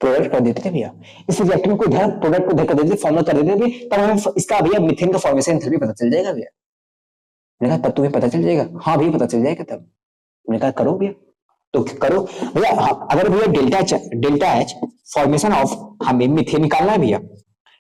product कर देते थे भैया। इस रिएक्टेंट को इधर प्रोडक्ट को इधर कर देते, फॉर्मूला कर देते भैया, तब हमें इसका भैया मीथेन का फॉर्मेशन एंथैल्पी पता चल जाएगा भैया। मैंने कहा तब तुम्हें पता चल जाएगा, हाँ भैया पता चल जाएगा तब। मैंने कहा करो भैया, तो करो भैया। अगर भैया डेल्टा एच फॉर्मेशन ऑफ हमें मीथेन निकालना है भैया,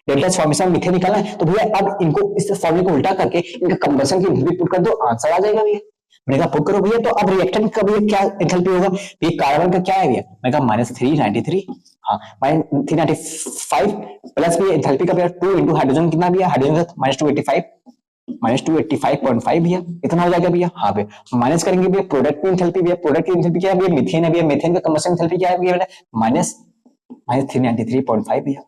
डेल्टा एच फॉर्मेशन मीथेन निकालना है, तो भैया अब इनको इस फॉर्मूले को उल्टा करके इनका कंबसन की एंथैल्पी पुट कर दो, आंसर आ जाएगा भैया। मैंने कहा पुट करो भैया, तो अब रिएक्टेंट का भैया क्या एंथैल्पी होगा भैया, कार्बन का क्या है भैया, मैंने कहा -393, हाँ -395 प्लस भैया एंथैल्पी का भैया 2 इंटू हाइड्रोजन कितना भैया, हाइड्रोजन का -285 भैया, इतना हो जाएगा भैया। हाँ भैया माइनस करेंगे भैया प्रोडक्ट की एंथैल्पी भैया, प्रोडक्ट की एंथैल्पी क्या है भैया, मीथेन है भैया, मीथेन का कंबशन एंथैल्पी क्या है भैया, -393.5 भैया।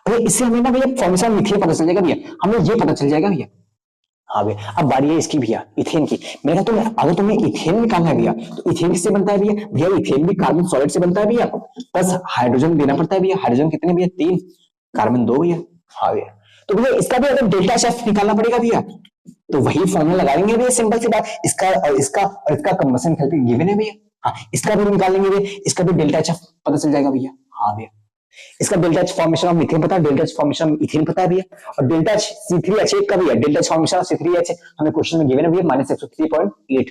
भैया इससे हमें ना भैया फॉर्मेशन मीथेन पता चल जाएगा भैया, हमें ये पता चल जाएगा भैया। हाँ भैया, अब बारी है इसकी भैया इथेन की। मैंने कहा अगर तुम्हें इथेन निकालना है भैया तो इथेन किससे बनता है भैया, भैया इथेन भी कार्बन सॉलिड से बनता है भैया, प्लस हाइड्रोजन देना पड़ता है भैया, हाइड्रोजन कितने भैया 3, कार्बन 2 भैया। हाँ भैया, तो भैया इसका भी अगर डेल्टा एच निकालना पड़ेगा भैया, तो वही फॉर्मूला लगाएंगे भैया, सिंपल सी बात, इसका और इसका कंबशन एंथैल्पी गिवन है भैया। हाँ इसका भी निकालेंगे भैया, इसका भी डेल्टा एच पता चल जाएगा भैया। हाँ भैया, इसका delta H formation of methane पता है, delta H formation of ethane पता है भैया, और डेल्टा एच C3H8 का भी है, delta H formation of C3H हमें क्वेश्चन में गिवन है भैया -103.8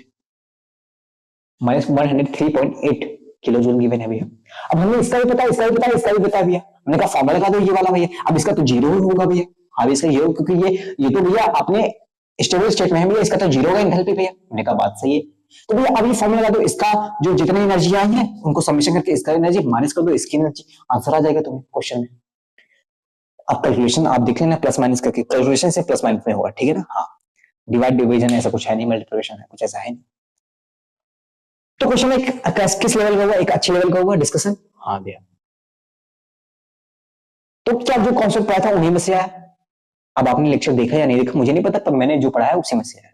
-103.8 किलो जूल गिवन है भैया। अब हमें इसका भी पता है, इसका भी पता है, इसका भी पता है भैया। हमने कहा फॉर्मूला लगा दो ये वाला भैया, अब इसका तो जीरो होगा भैया। हाँ इसका ये क्योंकि ये तो भैया आपने स्टेबल स्टेट में है भैया, इसका तो जीरो होगा एंथैल्पी भैया। हमने कहा बात सही है, तो भैया अभी फॉर्मूला लगा दो, इसका जो जितनी एनर्जी आई है उनको समेशन करके इसका एनर्जी माइनस कर दो इसकी एनर्जी, आंसर आ जाएगा तुम्हें क्वेश्चन में। अब कैलकुलेशन आप देख लेना प्लस माइनस करके, कैलकुलेशन से प्लस माइनस में होगा, ठीक है ना। हाँ डिवाइड डिवीजन ऐसा कुछ है नहीं, मल्टीप्लिकेशन है कुछ ऐसा है नहीं। तो क्वेश्चन एक किस लेवल का होगा, एक अच्छे लेवल का होगा डिस्कशन। हाँ भैया, तो क्या जो कॉन्सेप्ट पढ़ा था उन्हीं में से आया। अब आपने लेक्चर देखा या नहीं देखा मुझे नहीं पता, पर मैंने जो पढ़ा है उसी में से आया।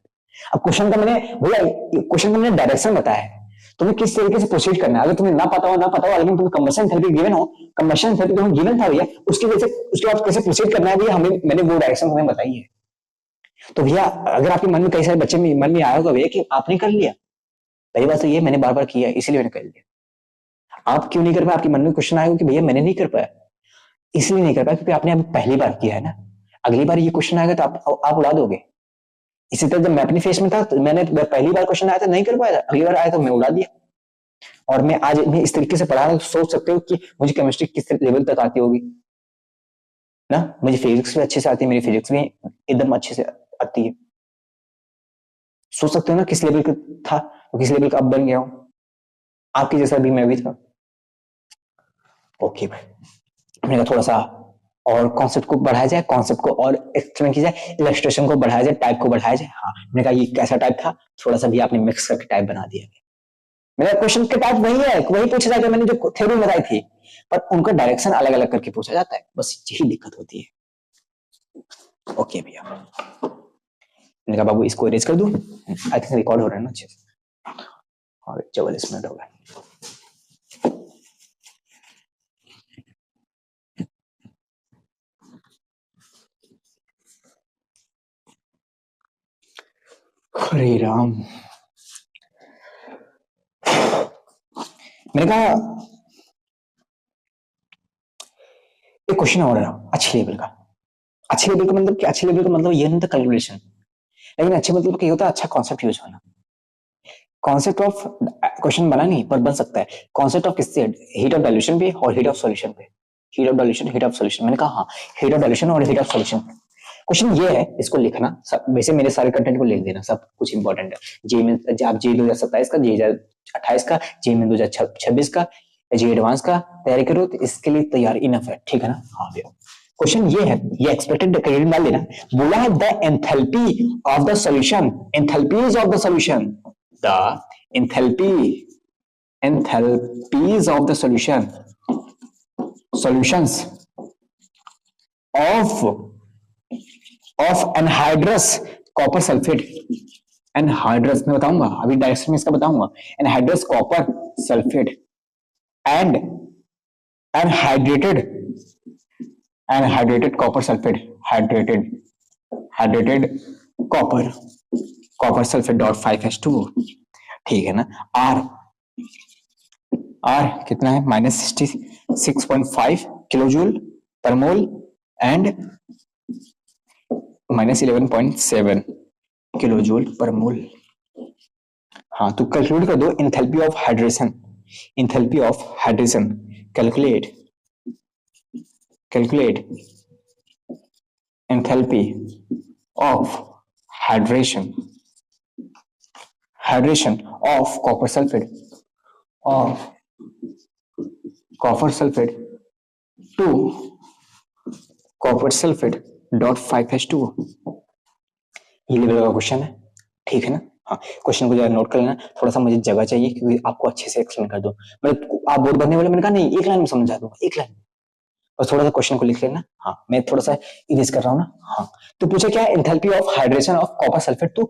अब क्वेश्चन का मैंने भैया क्वेश्चन का मैंने डायरेक्शन बताया है, तुम्हें किस तरीके से प्रोसीड करना है। अगर तुम्हें ना पता हो लेकिन तुम्हें कंबशन थेरेपी गिवन हो, कंबशन थेरेपी तुम्हें गिवन था भैया, उसकी वजह से उसके बाद कैसे प्रोसीड करना है भैया हमें, मैंने वो डायरेक्शन तुम्हें बताई है। तो भैया अगर आपके मन में कई सारे बच्चे में मन में आया होगा भैया कि आपने कर लिया, पहली बात तो ये मैंने बार बार किया इसलिए मैंने कर लिया। आप क्यों नहीं कर पाए, आपके मन में क्वेश्चन आएगा कि भैया मैंने नहीं कर पाया, इसलिए नहीं कर पाया क्योंकि आपने अभी पहली बार किया है ना। अगली बार ये क्वेश्चन आएगा तो आप उड़ा दोगे। इसी तरह जब मैं अपनी फेस में था तो मैंने पहली बार क्वेश्चन आया था नहीं कर पाया था, अगली बार आया तो मैं उड़ा दिया। और मैं आज मैं इस तरीके से पढ़ा रहा हूं तो सोच सकते हो कि मुझे केमिस्ट्री किस लेवल तक आती होगी ना। मुझे फिजिक्स भी अच्छे से आती है, मेरी फिजिक्स भी एकदम अच्छे से आती है। सोच सकते हो ना किस लेवल का था तो किस लेवल का अब बन गया हूं, आपके जैसा भी मैं भी था। ओके भाई, मैंने थोड़ा सा और कॉन्सेप्ट को बढ़ाया जाए, कॉन्सेप्ट को और एक्सप्लेन किया जाए, इलस्ट्रेशन को बढ़ाया जाए, टाइप को बढ़ाया जाए। हाँ मैंने कहा ये कैसा टाइप था, थोड़ा सा भी आपने मिक्स करके टाइप बना दिया। मेरा क्वेश्चन के टाइप वही है, वही पूछा जाएगा मैंने जो थ्योरी बताई थी, पर उनका डायरेक्शन अलग अलग करके पूछा जाता है, बस यही दिक्कत होती है। ओके भैया, मैंने कहा बाबू इसको इरेज कर दूं, आई थिंक रिकॉर्ड हो रहा है ना अच्छे से। और 44 मिनट हो गए। हरे राम, मैंने कहा एक क्वेश्चन और है अच्छे लेवल का। अच्छे लेवल का मतलब क्या, अच्छे लेवल का मतलब ये नहीं था कैलकुलेशन, लेकिन अच्छे मतलब क्या होता है, अच्छा कॉन्सेप्ट यूज होना। कॉन्सेप्ट ऑफ क्वेश्चन बना नहीं पर बन सकता है। कॉन्सेप्ट ऑफ किससे, हीट ऑफ डाइल्यूशन पे और हीट ऑफ सॉल्यूशन पे। Heat of dilution, heat of solution, मैंने कहा हाँ हीट ऑफ डाइल्यूशन और हीट ऑफ सॉल्यूशन। क्वेश्चन ये है, इसको लिखना सब, वैसे मेरे सारे कंटेंट को लिख देना, सब कुछ इंपॉर्टेंट है। जे में आप जे 2027 का, जे 2028 का, जे में 2026 का, जे एडवांस का तैयारी करो तो इसके लिए तैयार इनफ है, ठीक है ना। हाँ भैया क्वेश्चन ये है, ये एक्सपेक्टेड क्रेडिट डाल देना। बोला है the enthalpy of the solution, enthalpies of the solution, the enthalpies of the solution, solutions of anhydrous copper sulphate. Anhydrous मैं बताऊंगा अभी, डायरेक्शन में इसका बताऊंगा। Anhydrous copper sulphate and anhydrated copper sulphate, hydrated copper sulphate dot 5H2O, ठीक है ना। Are कितना है, -66.5 किलोजूल पर मोल एंड -11.7 किलोजूल पर मोल। हाँ तो कैलकुलेट कर दो enthalpy of hydration, calculate enthalpy of hydration of copper sulphate to copper sulphate dot 5H2O। ये लेवल का क्वेश्चन है, ठीक है ना। हाँ क्वेश्चन को जरा नोट कर लेना, थोड़ा सा मुझे जगह चाहिए क्योंकि आपको अच्छे से एक्सप्लेन कर दूं। मैं आप बोर्ड भरने वाले, मैंने कहा नहीं एक लाइन में समझा दूंगा, एक लाइन में, और थोड़ा सा क्वेश्चन को लिख लेना। हाँ मैं थोड़ा सा इरेज कर रहा हूँ ना। हाँ तो पूछे क्या है, enthalpy of hydration of copper sulphate, तो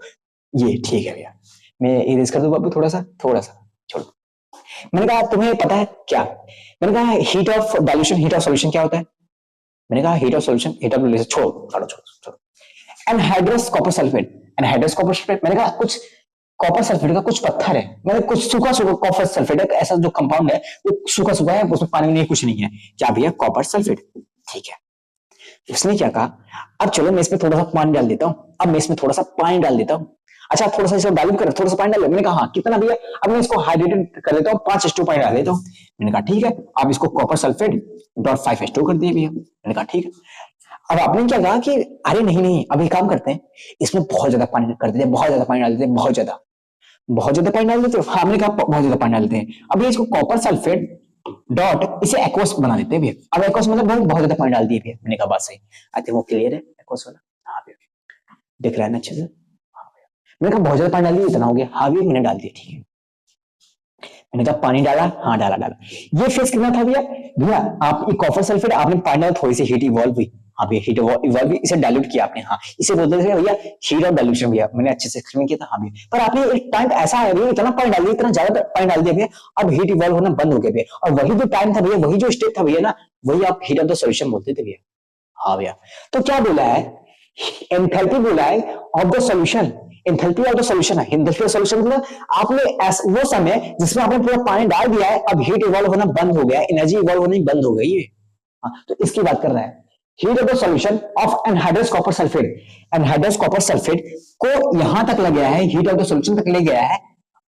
ये ठीक है भैया, मैं इरेज कर दूं बाबू, थोड़ा सा छोड़ो। मैंने कहा तुम्हें पता है क्या, मैंने कहा heat of dilution, heat of solution क्या होता है, मैंने कहा heat of solution, heat of dilution, छोड़ो। एनहाइड्रस कॉपर सल्फेट, मैंने कहा कुछ कॉपर सल्फेट का कुछ पत्थर है, मतलब कुछ सूखा कॉपर सल्फेट है, ऐसा जो कंपाउंड है वो सूखा है, उसमें पानी नहीं कुछ नहीं है, क्या भैया कॉपर सल्फेट, ठीक है। उसने क्या कहा, अब चलो मैं इसमें थोड़ा सा पानी डाल देता हूँ, अच्छा थोड़ा सा इसको डालूं कर, थोड़ा सा पानी डाल, मैंने कहा हाँ कितना भैया, अब मैं इसको हाइड्रेटेड कर देता हूँ, 5H2 पानी डाल देता हूँ। मैंने कहा ठीक है, आप इसको कॉपर सल्फेट डॉट 5H2 कर दिए भैया। मैंने कहा ठीक है। अब आपने क्या कहा कि अरे नहीं अभी काम करते हैं, इसमें बहुत ज्यादा पानी कर देते हैं, बहुत ज्यादा पानी डाल देते हैं, बहुत ज्यादा पानी डाल देते हो। हाँ हमने कहा बहुत ज्यादा पानी डालते हैं। अब इसको कॉपर सल्फेट डॉट इसे एक्वस बना देते हैं भैया। अब एक्वस मतलब बहुत ज्यादा पानी डाल दिए भैया। मैंने कहा बात सही, आई थिंक वो क्लियर है एक्वस वाला। हाँ भैया दिख रहा है ना अच्छे से। हाँ भैया मैंने कहा बहुत ज्यादा पानी डाल दिया, इतना हो गया। हाँ भैया मैंने डाल दिया, ठीक है। मैंने कहा पानी डाला, हाँ डाला। ये फेस कितना था भैया आप कॉपर सल्फेट आपने पानी डाला, थोड़ी सी हीट इवॉल्व हुई। हाँ भैया हीट इवॉल्व, इसे डाइल्यूट किया आपने। हाँ इसे बोलते थे भैया हीट ऑफ डाइल्यूशन भैया, मैंने अच्छे से एक्सप्लेन किया था। हाँ भैया पर आपने एक टाइम ऐसा है भैया, इतना पानी डाल दिया, इतना ज्यादा पानी डाल दिया भैया, अब हीट इवॉल्व होना बंद हो गया भैया। और वही जो टाइम था भैया, वही जो स्टेट था भैया ना, वही आप हीट ऑफ द सॉल्यूशन बोलते थे भैया। हाँ भैया तो क्या बोला है, एंथैल्पी बोला है of the solution, enthalpy of the solution है। एंथैल्पी ऑफ सॉल्यूशन मतलब आपने वो समय जिसमें आपने पूरा पानी डाल दिया है, अब हीट इवॉल्व होना बंद हो गया, एनर्जी इवॉल्व होनी बंद हो गई है। हाँ तो इसकी बात कर रहा है। Heat of the solution of anhydrous copper sulphate, anhydrous copper sulphate को यहां तक ले गया है, हीट ऑफ द सॉल्यूशन तक ले गया है,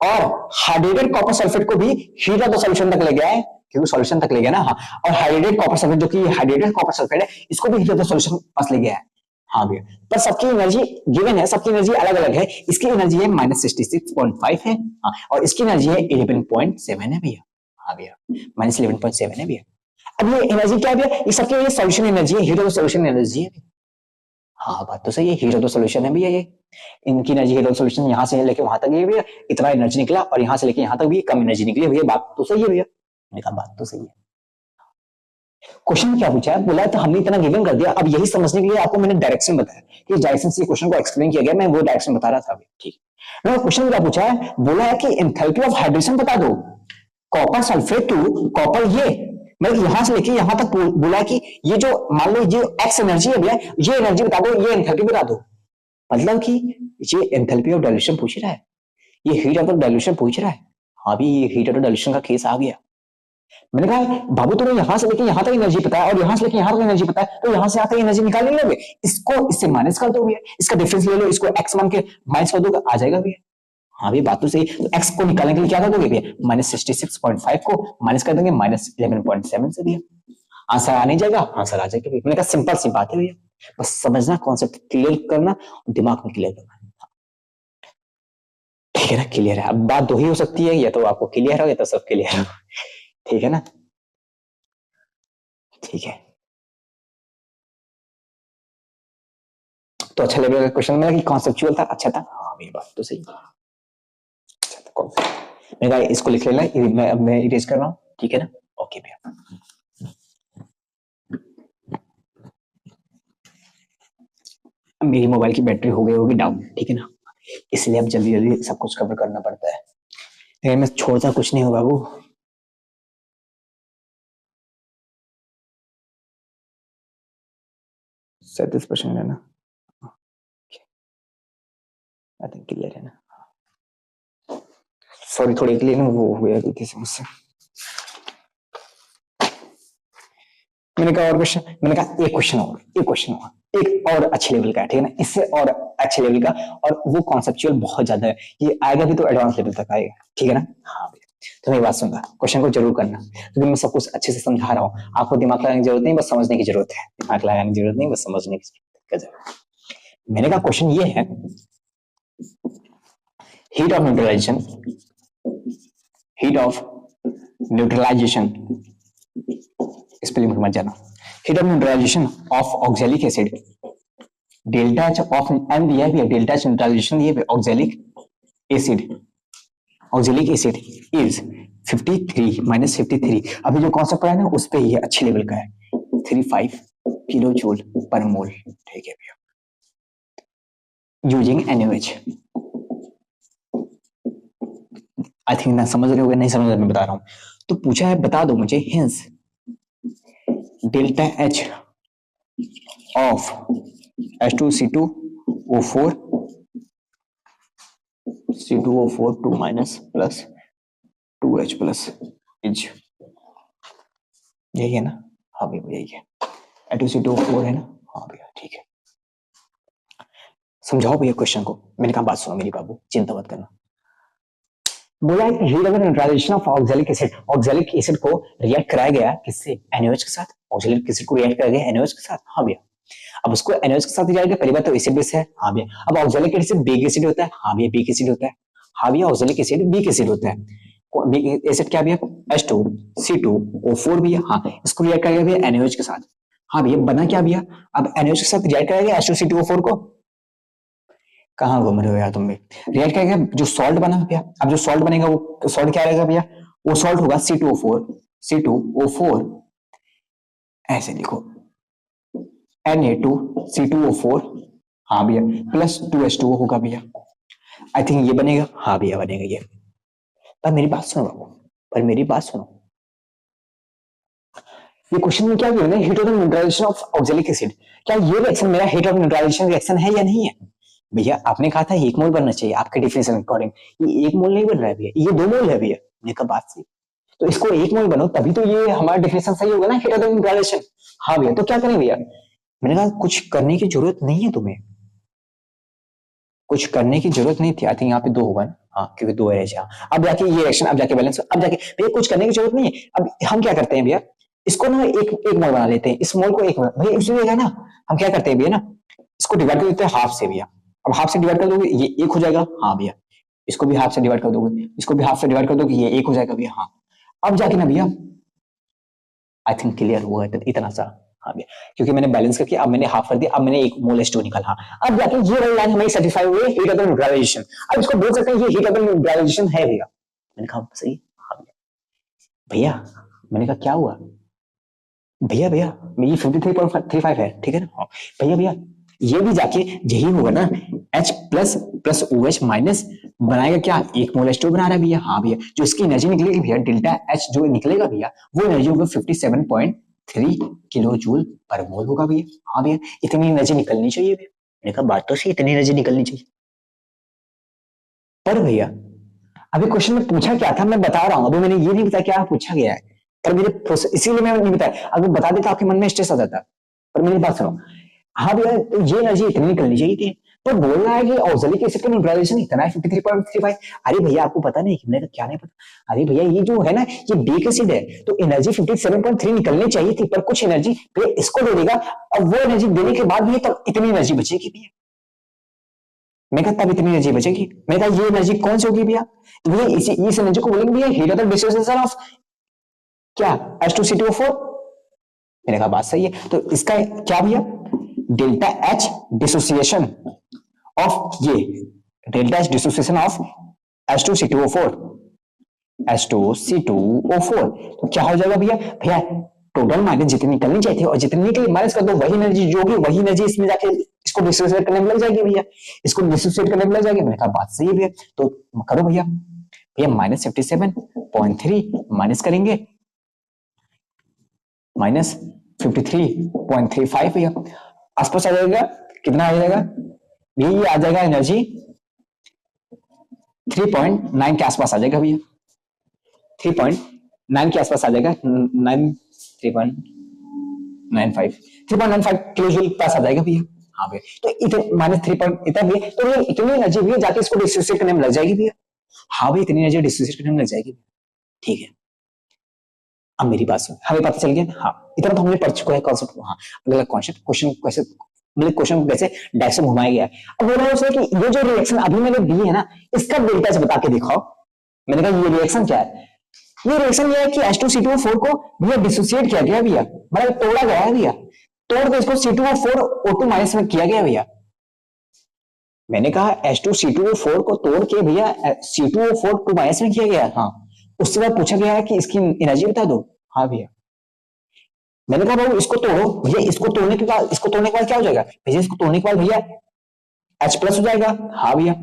और हाइड्रेटेड कॉपर सल्फेट को भी हीट ऑफ द सॉल्यूशन तक ले गया है, क्योंकि सॉल्यूशन तक ले गया ना। हाँ और हाइड्रेटेड कॉपर सल्फेट जो कि हाइड्रेटेड कॉपर सल्फेट है, इसको भी हीट ऑफ द सॉल्यूशन पास ले गया है। हाँ भैया पर सबकी एनर्जी गिवन है, सबकी एनर्जी अलग अलग है। इसकी एनर्जी है -66.5 है। हाँ और इसकी एनर्जी है 11.7 है भैया। हाँ भैया -11.7 है भैया। अब ये एनर्जी क्या है भैया, ये सबकी ये सॉल्यूशन एनर्जी है, heat of the solution energy है। हाँ बात तो सही है, हीट ऑफ द सॉल्यूशन है भैया ये। इनकी एनर्जी हीट ऑफ सॉल्यूशन यहाँ से लेके वहां तक ये भैया इतना एनर्जी निकला, और यहाँ से लेके यहाँ तक भी कम एनर्जी निकली भैया। बात तो सही है भैया। मैंने कहा बात तो सही है। क्वेश्चन क्या पूछा है, बोला तो हमने इतना गिवन कर दिया, अब यही समझने के लिए आपको मैंने डायरेक्शन बताया कि डायरेक्शन से क्वेश्चन को एक्सप्लेन किया गया, मैं वो डायरेक्शन बता रहा था अभी, ठीक। क्वेश्चन क्या पूछा है, बोला है कि एंथैल्पी ऑफ हाइड्रेशन बता दो कॉपर सल्फेट टू कॉपर, ये मतलब यहां से लेके यहां तक बोला कि ये जो मान लो ये एक्स एनर्जी है भैया, ये एनर्जी बता दो, ये एंथैल्पी बता दो। मतलब कि ये एंथैल्पी ऑफ डाइल्यूशन पूछ रहा है, ये हीट ऑफ डाइल्यूशन पूछ रहा है। हाँ भी ये हीट ऑफ डाइल्यूशन का केस आ गया। मैंने कहा बाबू तुम्हें यहां से लेके यहां तक एनर्जी पता है और यहां से लेके यहां तक एनर्जी पता है, तो यहां से यहां तक एनर्जी निकाल नहीं लोगे, इसको इससे माइनस कर दोगे, इसका डिफरेंस ले लो, इसको एक्स मान के माइनस कर दोगे, आ जाएगा भैया। हाँ भैया बात तो सही। तो एक्स को निकालने के लिए क्या कर दोगे भैया, -66.5 को माइनस कर देंगे -11.7 से भैया, आंसर आ नहीं जाएगा, आंसर आ जाएगा भैया। मैंने कहा सिंपल सी बात है भैया, बस समझना, कॉन्सेप्ट क्लियर करना, दिमाग में क्लियर करना, ठीक है ना, क्लियर है। अब बात दो ही हो सकती है, या तो आपको क्लियर हो या तो सब क्लियर हो, ठीक है ना, ठीक है। तो अच्छा लेवल का क्वेश्चन मेरा कि कॉन्सेप्चुअल था, अच्छा था, हाँ मेरी बात तो सही, अच्छा था कॉन्सेप्ट। मैंने कहा इसको लिख लेना, मैं इरेज कर रहा हूँ, ठीक है ना, ओके भैया। मेरी मोबाइल की बैटरी हो गई होगी डाउन, ठीक है ना, इसलिए अब जल्दी जल्दी सब कुछ कवर करना पड़ता है, लेकिन मैं छोड़ता कुछ नहीं हूँ बाबू। सैंतीस % है ना, आई थिंक क्लियर है ना, सॉरी थोड़ी क्लियर ना वो हो गया गलती से मुझसे। मैंने कहा और क्वेश्चन, मैंने कहा एक क्वेश्चन और, एक क्वेश्चन और, एक और अच्छे लेवल का है, ठीक है ना, इससे और अच्छे लेवल का, और वो कॉन्सेप्चुअल बहुत ज्यादा है, ये आएगा भी तो एडवांस लेवल तक आएगा, ठीक है ना। हाँ भैया, तो मेरी बात सुनना, क्वेश्चन को जरूर करना, क्योंकि मैं सब कुछ अच्छे से समझा रहा हूँ, आपको दिमाग लगाने की जरूरत नहीं, बस समझने की जरूरत है, दिमाग लगाने की जरूरत नहीं, बस समझने की जरूरत है। मैंने कहा क्वेश्चन ये है, heat of neutralization, heat of neutralization, spelling मत जाना, heat of neutralization of oxalic acid, delta H of M दिया है, डेल्टा एच न्यूट्रलाइजेशन दिया है oxalic acid, oxalic acid is 53 -53। अभी जो कॉन्सेप्ट है ना उस पे ही है, अच्छे लेवल का है, 35 किलो जूल पर मोल, ठीक है भैया, यूजिंग NaOH। आई थिंक ना समझ रहे हो, नहीं समझ रहे मैं बता रहा हूं, तो पूछा है बता दो मुझे, hence delta H of H2C2O4 C2O4 2 minus plus 2H plus is, यही है ना, हाँ भैया यही है, H2C2O4 है ना, हाँ भैया ठीक है। समझाओ भैया क्वेश्चन को, मैंने कहा बात सुनो मेरी बाबू, चिंता मत करना। बोला है heat of neutralization of oxalic acid, oxalic acid को रिएक्ट कराया गया किससे, NaOH के साथ, ऑक्सैलिक एसिड को रिएक्ट कराया गया NaOH के साथ, हाँ भैया। अब उसको NaOH के साथ जाएगा, पहली बात तो एसिड बेस है, हाँ भैया। अब ऑक्सैलिक एसिड बेक एसिड होता है, हाँ भैया बेक एसिड होता है, हाँ भैया ऑक्सैलिक एसिड बेक एसिड होता है, एसिड क्या भैया, H2C2O4 भैया, हाँ इसको रिएक्ट कराया गया NaOH के साथ, हाँ भैया बना क्या भैया, अब NaOH के साथ रिएक्ट कराया गया H2C2O4 को, कहाँ घूम रहे हो यार तुम भी, रिएक्ट करेगा जो सॉल्ट बना भैया, अब जो सॉल्ट बनेगा वो सॉल्ट क्या रहेगा भैया, वो सॉल्ट होगा C2O4 ऐसे लिखो Na2C2O4, हाँ भैया प्लस 2H2O होगा भैया, आई थिंक ये बनेगा, हाँ भैया बनेगा ये। पर मेरी बात सुनो बाबू, पर मेरी बात सुनो, ये क्वेश्चन में क्या किया heat of neutralization of oxalic acid, क्या ये रिएक्शन मेरा हीट ऑफ न्यूट्रलाइजेशन रिएक्शन है या नहीं है भैया। आपने कहा था 1 मोल बनना चाहिए आपके डिफिनेशन अकॉर्डिंग, ये 1 मोल नहीं बन रहा है भैया, ये 2 मोल है भैया, मैंने कहा बात सही, तो इसको 1 मोल बनो तभी तो ये हमारा डिफिनेशन सही होगा ना हीट ऑफ न्यूट्रलाइजेशन। हाँ भैया, तो क्या करें भैया, मैंने कहा कुछ करने की जरूरत नहीं है तुम्हें, कुछ करने की जरूरत नहीं थी, आई थिंक यहाँ पे 2 होगा ना, हाँ क्योंकि 2 है, अब जाके ये रिएक्शन, अब जाके बैलेंस, अब जाके भैया कुछ करने की जरूरत नहीं है। अब हम क्या करते हैं भैया, इसको ना एक मोल बना लेते हैं, इस मोल को 1 मोल भैया, इसलिए ना हम क्या करते हैं भैया ना, इसको डिवाइड कर देते हैं हाफ से भैया, अब हाफ से डिवाइड कर दोगे ये 1 हो जाएगा, हाँ भैया इसको भी हाफ से डिवाइड कर दोगे, इसको भी हाफ से डिवाइड कर दोगे, ये 1 हो जाएगा भैया, हाँ अब जाके ना भैया आई थिंक क्लियर हुआ है इतना सा, हाँ भैया क्योंकि मैंने बैलेंस करके अब मैंने हाफ कर दिया, अब मैंने 1 मोल H2 निकाला, अब जाके ये वाली लाइन हमें सेटिस्फाई हुई है हीट ऑफ न्यूट्रलाइजेशन, अब इसको बोल सकते हैं ये हीट ऑफ न्यूट्रलाइजेशन है भैया, मैंने कहा सही, हाँ भैया मैंने कहा क्या हुआ भैया, भैया ये 53.35 है, ठीक है ना भैया, भैया ये भी जाके यही होगा ना, H plus plus OH minus बनाएगा क्या, 1 मोल H2 बना रहा है भैया, हाँ भैया जो इसकी एनर्जी निकलेगी भैया डेल्टा H जो निकलेगा भैया, वो एनर्जी होगा 57.3 किलो जूल पर मोल होगा भैया, हाँ भैया इतनी एनर्जी निकलनी चाहिए भैया, मैंने कहा बात तो सही, इतनी एनर्जी निकलनी चाहिए। पर भैया अभी क्वेश्चन में पूछा क्या था मैं बता रहा हूं, अभी मैंने ये नहीं बताया क्या पूछा गया है, पर मेरे प्रोसेस, इसीलिए मैं नहीं बताया, अगर बता देता आपके मन में स्ट्रेस आ जाता। पर मेरी बात सुनो, हाँ भैया तो ये एनर्जी इतनी निकलनी चाहिए थी, पर बोल रहा है कि ऑक्सिलरी एसिड का न्यूट्रलाइजेशन इतना है 53.35। अरे भैया आपको पता नहीं, मैंने क्या नहीं पता। अरे भैया ये जो है ना, ये बेक एसिड है, तो एनर्जी 57.3 निकलनी चाहिए थी, पर कुछ एनर्जी भैया इसको दे देगा, और वो एनर्जी देने के बाद भी तब इतनी एनर्जी बचेगी भैया। मैं कहता तब इतनी एनर्जी बचेगी। मैं कहा ये एनर्जी कौन सी होगी भैया? तो भैया इस एनर्जी को बोलेंगे भैया heat of the dissociation of क्या, H2CO4। मैंने कहा बात सही है, तो इसका क्या भैया, डेल्टा एच डिसोसिएशन ऑफ ये, delta H dissociation of H2C2O4, H2C2O4। तो क्या हो जाएगा भैया? भैया टोटल माइनस जितनी निकलनी चाहिए थी और जितनी निकली माइनस कर दो, वही एनर्जी जो होगी वही एनर्जी इसमें जाके इसको डिसोसिएट करने में लग जाएगी भैया, इसको डिसोसिएट करने में लग जाएगी। मैंने कहा बात सही है भैया, तो करो भैया। भैया माइनस 57.3 माइनस करेंगे माइनस 53.35 भैया, आसपास आ जाएगा, कितना आ जाएगा भैया? ये आ जाएगा एनर्जी 3.9 के आसपास आ जाएगा भैया, 3.9 के आसपास आ जाएगा, 3.95 किलो जूल पास आ जाएगा भैया। हाँ भैया, तो इतने माइनस 3 इतना भैया, तो ये इतनी एनर्जी भैया जाके इसको डिसोसिएट करने में लग जाएगी भैया। हाँ भैया इतनी एनर्जी डिसोसिएट करने में लग जाएगी, ठीक है। अब मेरी बात सुन, हमें पता चल गया। हाँ इतना तो हमने पढ़ चुका है कॉन्सेप्ट। हाँ अगला कॉन्सेप्ट, क्वेश्चन कैसे, मतलब क्वेश्चन कैसे डायरेक्ट से घुमाया गया है। अब बोला उसने कि ये जो रिएक्शन अभी मैंने दी है ना, इसका डेल्टा से बता के दिखाओ। मैंने कहा ये रिएक्शन क्या है? ये रिएक्शन ये है कि H2C2O4 को भैया डिसोसिएट किया गया भैया, मतलब तोड़ा गया है भैया, तोड़ के इसको C2O4 O2 माइनस में किया गया भैया। मैंने कहा H2C2O4 को तोड़ के भैया C2O4 2 माइनस में किया गया। हाँ उसके बाद पूछा गया है कि इसकी एनर्जी बता दो। हाँ भैया, मैंने कहा बाबू इसको तोड़ो भैया, इसको तोड़ने के बाद क्या हो जाएगा भैया? इसको तोड़ने के बाद भैया H प्लस हो जाएगा। हाँ भैया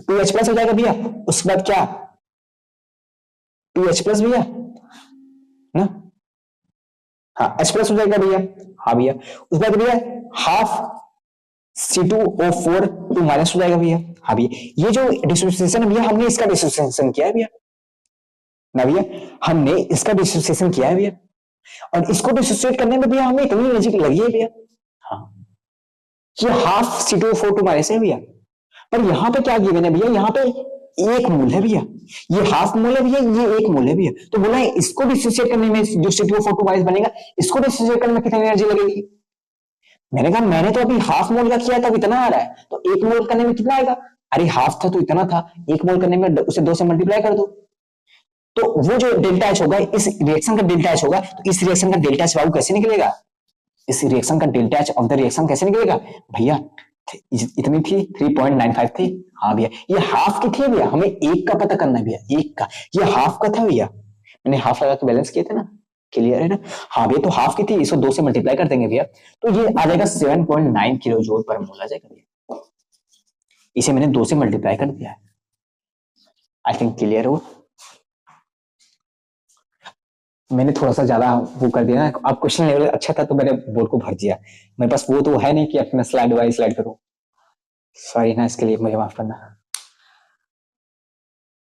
2H प्लस हो जाएगा भैया। उसके बाद क्या 2H प्लस भैया ना, हाँ H प्लस हो जाएगा भैया। हाँ भैया उसके बाद भैया हाफ C2O4 2 माइनस हो जाएगा भैया। हाँ भैया ये जो डिसोसिएशन है भैया, हमने इसका डिसोसिएशन किया है भैया ना भैया, हमने इसका डिसोसिएशन किया है भैया, और इसको डिसोसिएट करने में भैया हमें इतनी एनर्जी लगी है भैया। हाँ ये हाफ C2O4 2 माइनस है भैया, पर यहाँ पे क्या गिवन है भैया? यहाँ पे 1 मोल है भैया, ये हाफ मोल है भैया, ये 1 मोल है भैया। तो बोला है इसको डिसोसिएट करने में जो C2O4 2 माइनस बनेगा, इसको डिसोसिएट करने में कितनी एनर्जी लगेगी? मैंने कहा मैंने तो अभी हाफ मोल का किया था, इतना आ रहा है, तो 1 मोल करने में कितना आएगा? अरे हाफ था तो इतना था, 1 मोल करने में उसे 2 से मल्टीप्लाई कर दो, तो वो जो डेल्टा एच होगा इस रिएक्शन का डेल्टा एच होगा, तो इस रिएक्शन का डेल्टा एच बाबू कैसे निकलेगा? इस रिएक्शन का delta H of the reaction कैसे निकलेगा भैया? इतनी थी 3.95 थी। हाँ भैया ये हाफ की थी भैया, हमें 1 का पता करना है भैया, 1 का, ये हाफ का था भैया, मैंने हाफ लगा के बैलेंस किए थे ना, क्लियर है ना? हाँ भैया तो हाफ की थी, इसको 2 से मल्टीप्लाई कर देंगे भैया, तो ये आ जाएगा 7.9 किलो जूल पर मोल आ जाएगा भैया। इसे मैंने 2 से मल्टीप्लाई कर दिया, आई थिंक क्लियर हो। मैंने थोड़ा सा ज्यादा वो कर दिया ना, अब क्वेश्चन लेवल अच्छा था तो मैंने बोर्ड को भर दिया, मेरे पास वो तो है नहीं कि अपना स्लाइड वाइज स्लाइड करूं, सॉरी ना, इसके लिए मुझे माफ करना,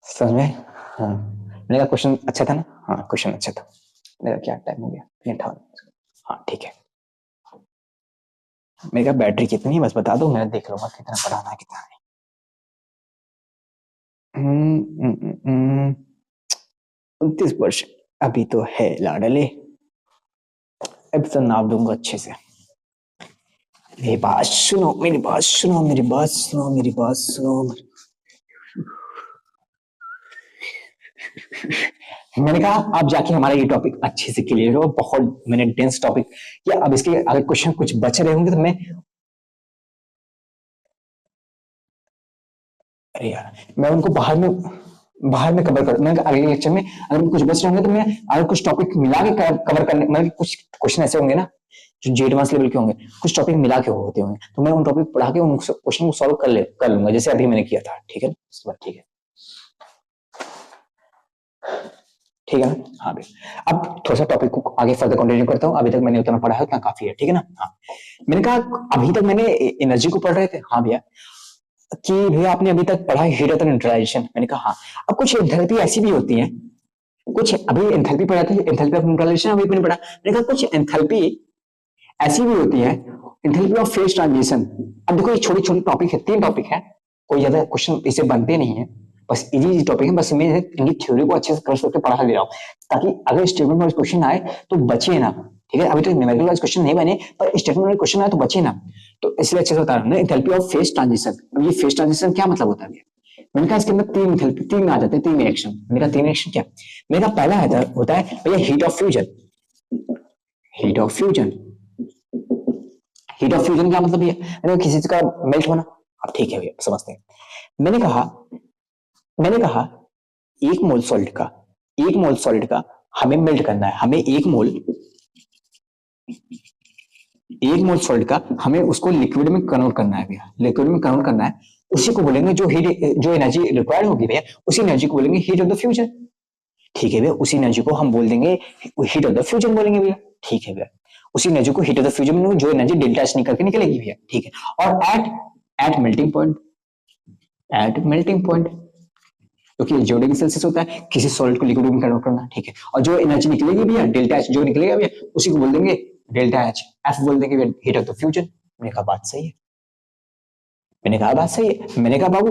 समझ में? हाँ मैंने कहा क्वेश्चन अच्छा था ना, हाँ क्वेश्चन अच्छा था। मेरा क्या टाइम हो गया? हाँ ठीक है, मेरे कहा बैटरी कितनी बस बता दो, मैं देख लूंगा कितना पढ़ाना है कितना नहीं। 29% अभी तो है लाडले, अब तो नाप दूंगा अच्छे से। मेरी बात सुनो, मेरी बात सुनो, मेरी बात सुनो, मेरी बात सुनो। मैंने कहा आप जाके हमारा ये टॉपिक अच्छे से क्लियर हो, बहुत मैंने डेंस टॉपिक किया। अब इसके अगर क्वेश्चन कुछ बचे रहे होंगे तो मैं, अरे यार मैं उनको बाहर में कवर कर, मैं अगले लेक्चर में अगर कुछ बच रहे होंगे तो मैं अगर कुछ टॉपिक मिला के कवर करने, मतलब कुछ क्वेश्चन ऐसे होंगे ना जो जे एडवांस लेवल के होंगे, कुछ टॉपिक मिला के होते होंगे, तो मैं उन टॉपिक पढ़ा के उन क्वेश्चन को सॉल्व कर लूंगा, जैसे अभी मैंने किया था, ठीक है इसके बाद, ठीक है ठीक है ना? हाँ भाई अब थोड़ा सा टॉपिक को आगे फर्दर कंटिन्यू करता हूँ, अभी तक मैंने उतना पढ़ा है उतना काफी है, ठीक है ना? हाँ मैंने कहा अभी तक मैंने एनर्जी को पढ़ रहे थे, हाँ भैया, कि भैया आपने अभी तक पढ़ा है हीट ऑफ न्यूट्रलाइजेशन, मैंने कहा हाँ। अब कुछ एंथैल्पी ऐसी भी होती है कुछ अभी एंथैल्पी पढ़ा था, एंथैल्पी ऑफ न्यूट्रलाइजेशन अभी मैंने पढ़ा। मैंने कहा कुछ एंथैल्पी ऐसी भी होती है, एंथैल्पी ऑफ फेज ट्रांजिशन। अब देखो ये छोटी छोटी टॉपिक है, 3 टॉपिक है, कोई ज्यादा क्वेश्चन इसे बनते नहीं है, बस इजी टॉपिक है, बस मैं इनकी थ्योरी को अच्छे से कर सकते पढ़ा दे रहा हूँ, ताकि अगर स्टेटमेंट वाइज क्वेश्चन आए तो बचे ना। ठीक है, अभी तो न्यूमेरिकल वाइज क्वेश्चन नहीं बने, पर स्टेटमेंट वाइज क्वेश्चन आए तो बचे ना। तो इसलिए अच्छे से बता रहा हूँ एंथैल्पी ऑफ फेज ट्रांजिशन। अब ये फेज ट्रांजिशन क्या मतलब होता है? मैंने कहा इसके अंदर 3 एंथैल्पी, 3 आ जाते हैं, 3 रिएक्शन। मैंने कहा 3 रिएक्शन क्या? मैंने कहा पहला होता है भैया heat of fusion. Heat of fusion, heat of fusion क्या मतलब भैया? किसी चीज का मेल्ट होना। अब ठीक है भैया, समझते हैं। मैंने कहा 1 मोल सॉलिड का, 1 मोल सॉलिड का हमें मेल्ट करना है। हमें 1 मोल सॉलिड का हमें उसको लिक्विड में कन्वर्ट करना है भैया, लिक्विड में कन्वर्ट करना है। उसी को बोलेंगे जो एनर्जी रिक्वायर्ड होगी भैया, उसी एनर्जी को बोलेंगे हीट ऑफ द फ्यूजन। ठीक है भैया, उसी एनर्जी को हम बोल देंगे हीट ऑफ द फ्यूजन बोलेंगे भैया। ठीक है भैया, उसी एनर्जी को हीट ऑफ द फ्यूजन में जो एनर्जी डेल्टा एच निकल के निकलेगी भैया। ठीक है, और एट मेल्टिंग पॉइंट, क्योंकि जो डिग्री सेल्सियस होता है किसी सॉलिड को लिक्विड में कन्वर्ट करना। ठीक है, और जो एनर्जी निकलेगी भैया डेल्टा एच जो निकलेगा भैया, उसी को बोल देंगे डेल्टा एच, एफ बोल देंगे हीट ऑफ द फ्यूजन। मैंने कहा बात सही है, मैंने कहा बात सही है। मैंने कहा बाबू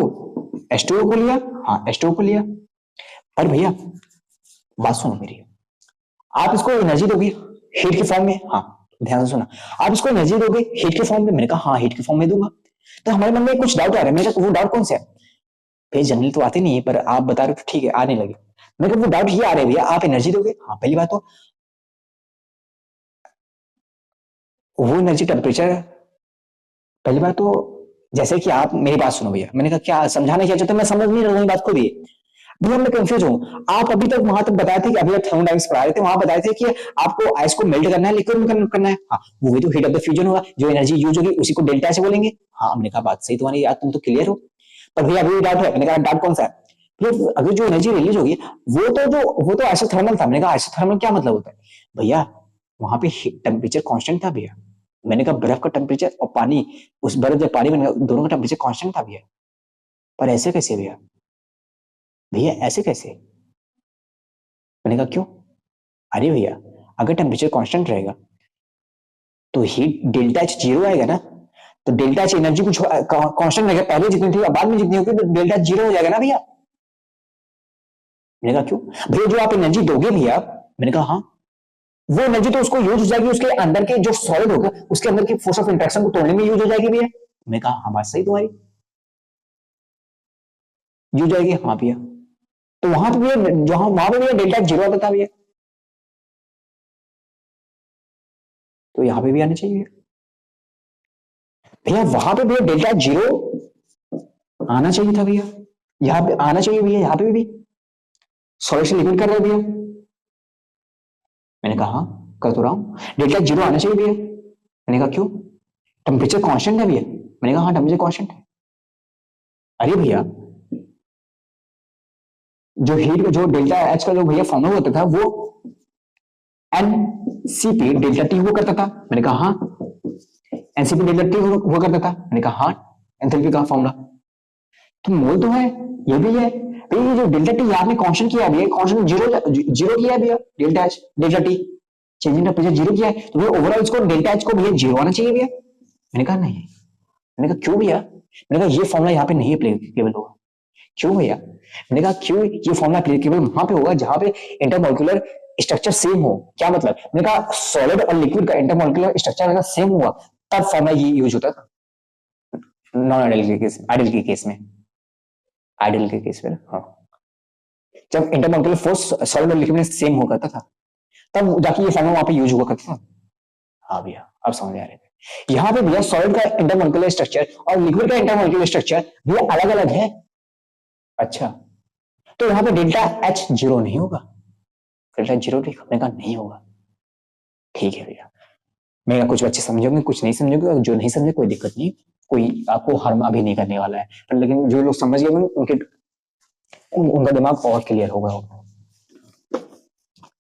H2O को लिया, हाँ H2O को लिया, पर भैया बात सुनो मेरी, आप इसको एनर्जी दोगे हीट के फॉर्म में, हाँ ध्यान से सुना, आप इसको एनर्जी दोगे हीट के फॉर्म में? मैंने कहा हाँ हीट के फॉर्म में दूंगा। तो हमारे मन में कुछ डाउट आ रहा है। मैंने कहा वो डाउट कौन सा है भैया? जनरली तो आते नहीं है, पर आप बता रहे हो तो ठीक है, आने लगे। मैंने कहा वो डाउट ये आ रहा है भैया, आप एनर्जी दोगे, हाँ पहली बात तो वो एनर्जी टेम्परेचर, पहली बात तो जैसे कि आप मेरी बात सुनो भैया। मैंने कहा क्या समझाना क्या चाहते हो? मैं समझ नहीं रहा हूँ बात को भी भैया, मैं कंफ्यूज हूँ। आप अभी तक वहां तक बताए थे कि अभी आप थर्मोडायनामिक्स पढ़ा रहे थे, वहां बताए थे कि आपको आइस को मेल्ट करना है, लिक्विड में कन्वर्ट करना है। हाँ वो भी तो हीट ऑफ द फ्यूजन होगा, जो एनर्जी यूज होगी उसी को डेल्टा से बोलेंगे। हाँ हमने कहा बात सही तुम्हारी यार, तुम तो क्लियर हो, पर भैया अभी डाउट है। मैंने कहा डाउट कौन सा है भैया? अगर जो एनर्जी रिलीज होगी वो तो आइसोथर्मल था। मैंने कहा आइसोथर्मल क्या मतलब होता है भैया? वहां पे टेम्परेचर कांस्टेंट था भैया। मैंने कहा बर्फ का टेम्परेचर और पानी, उस बर्फ जब पानी बन दोनों का टेम्परेचर कांस्टेंट था भैया। पर ऐसे कैसे भैया? भैया ऐसे कैसे? मैंने कहा क्यों? अरे भैया अगर टेम्परेचर कांस्टेंट रहेगा तो हीट डेल्टा एच 0 आएगा ना, तो डेल्टा एच एनर्जी कुछ कांस्टेंट रहेगा, पहले जितनी थी बाद में जितनी होगी तो डेल्टा 0 हो जाएगा ना भैया। मैंने कहा क्यों भैया? जो आप एनर्जी दोगे भैया, मैंने कहा हाँ, वो एनर्जी तो उसको यूज हो जाएगी, उसके अंदर के जो सॉलिड होगा उसके अंदर की फोर्स ऑफ इंट्रैक्शन को तोड़ने में यूज हो जाएगी भैया। मैंने कहा हाँ बात सही तुम्हारी, यूज जाएगी, हाँ भैया। तो वहां पे भैया, जहां वहां पे भैया डेल्टा 0 आता था भैया, तो यहाँ पे भी आना चाहिए भैया। वहां पे भैया डेल्टा 0 आना चाहिए था भैया, यहाँ पे आना चाहिए भैया, यहाँ पे भी सॉलिड से लिक्विड कर रहे भैया। मैंने कहा हाँ कर तो रहा हूं, डेल्टा 0 आना चाहिए भैया। मैंने कहा क्यों? टेम्परेचर कांस्टेंट है भैया। मैंने कहा हाँ टेम्परेचर कांस्टेंट है। अरे भैया जो हीट जो डेल्टा एच का जो भैया फॉर्मूला होता था वो एनसीपी डेल्टा टी हुआ करता था। मैंने कहा हाँ एनसीपी डेल्टा टी हुआ करता था। मैंने कहा हाँ एंथैल्पी का फॉर्मूला तो मोल तो है, ये भी है भैया। ये जो डेल्टा टी आपने कांस्टेंट किया भैया, कांस्टेंट जीरो किया है भैया, delta H delta T change in temperature 0 किया है, तो भैया ओवरऑल इसको डेल्टा एच को भैया 0 आना चाहिए भैया। मैंने कहा नहीं। मैंने कहा क्यों भैया? मैंने कहा ये फॉर्मूला यहाँ पे नहीं एप्लीकेबल होगा। क्यों भैया? मैंने कहा क्यों ये फॉर्मूला एप्लीकेबल वहां पे होगा जहां पे इंटरमोलिकुलर स्ट्रक्चर सेम हो। क्या मतलब? मैंने कहा सॉलिड और लिक्विड का इंटरमोलिकुलर स्ट्रक्चर अगर सेम हुआ तब फॉर्मूला ये यूज होता था, नॉन आइडियल के केस, आइडियल के केस में, आइडियल के केस में हाँ, जब इंटरमोलिकुलर फोर्स सॉलिड और लिक्विड में सेम हो करता था तब जाके ये फॉर्मूला वहां पे यूज हुआ करता था। हाँ भैया अब समझ आ रहे थे। यहाँ पे भैया सॉलिड का इंटरमोलिकुलर स्ट्रक्चर और लिक्विड का इंटरमोलिकुलर स्ट्रक्चर भैया अलग अलग है। अच्छा तो यहाँ पे डेल्टा एच 0 नहीं होगा, डेल्टा 0 लिखने का नहीं होगा। ठीक है भैया, मैं कुछ बच्चे समझोगे कुछ नहीं समझोगे, और जो नहीं समझे कोई दिक्कत नहीं, कोई आपको हार्म अभी नहीं करने वाला है, लेकिन जो लोग समझ गए उनका दिमाग और क्लियर होगा।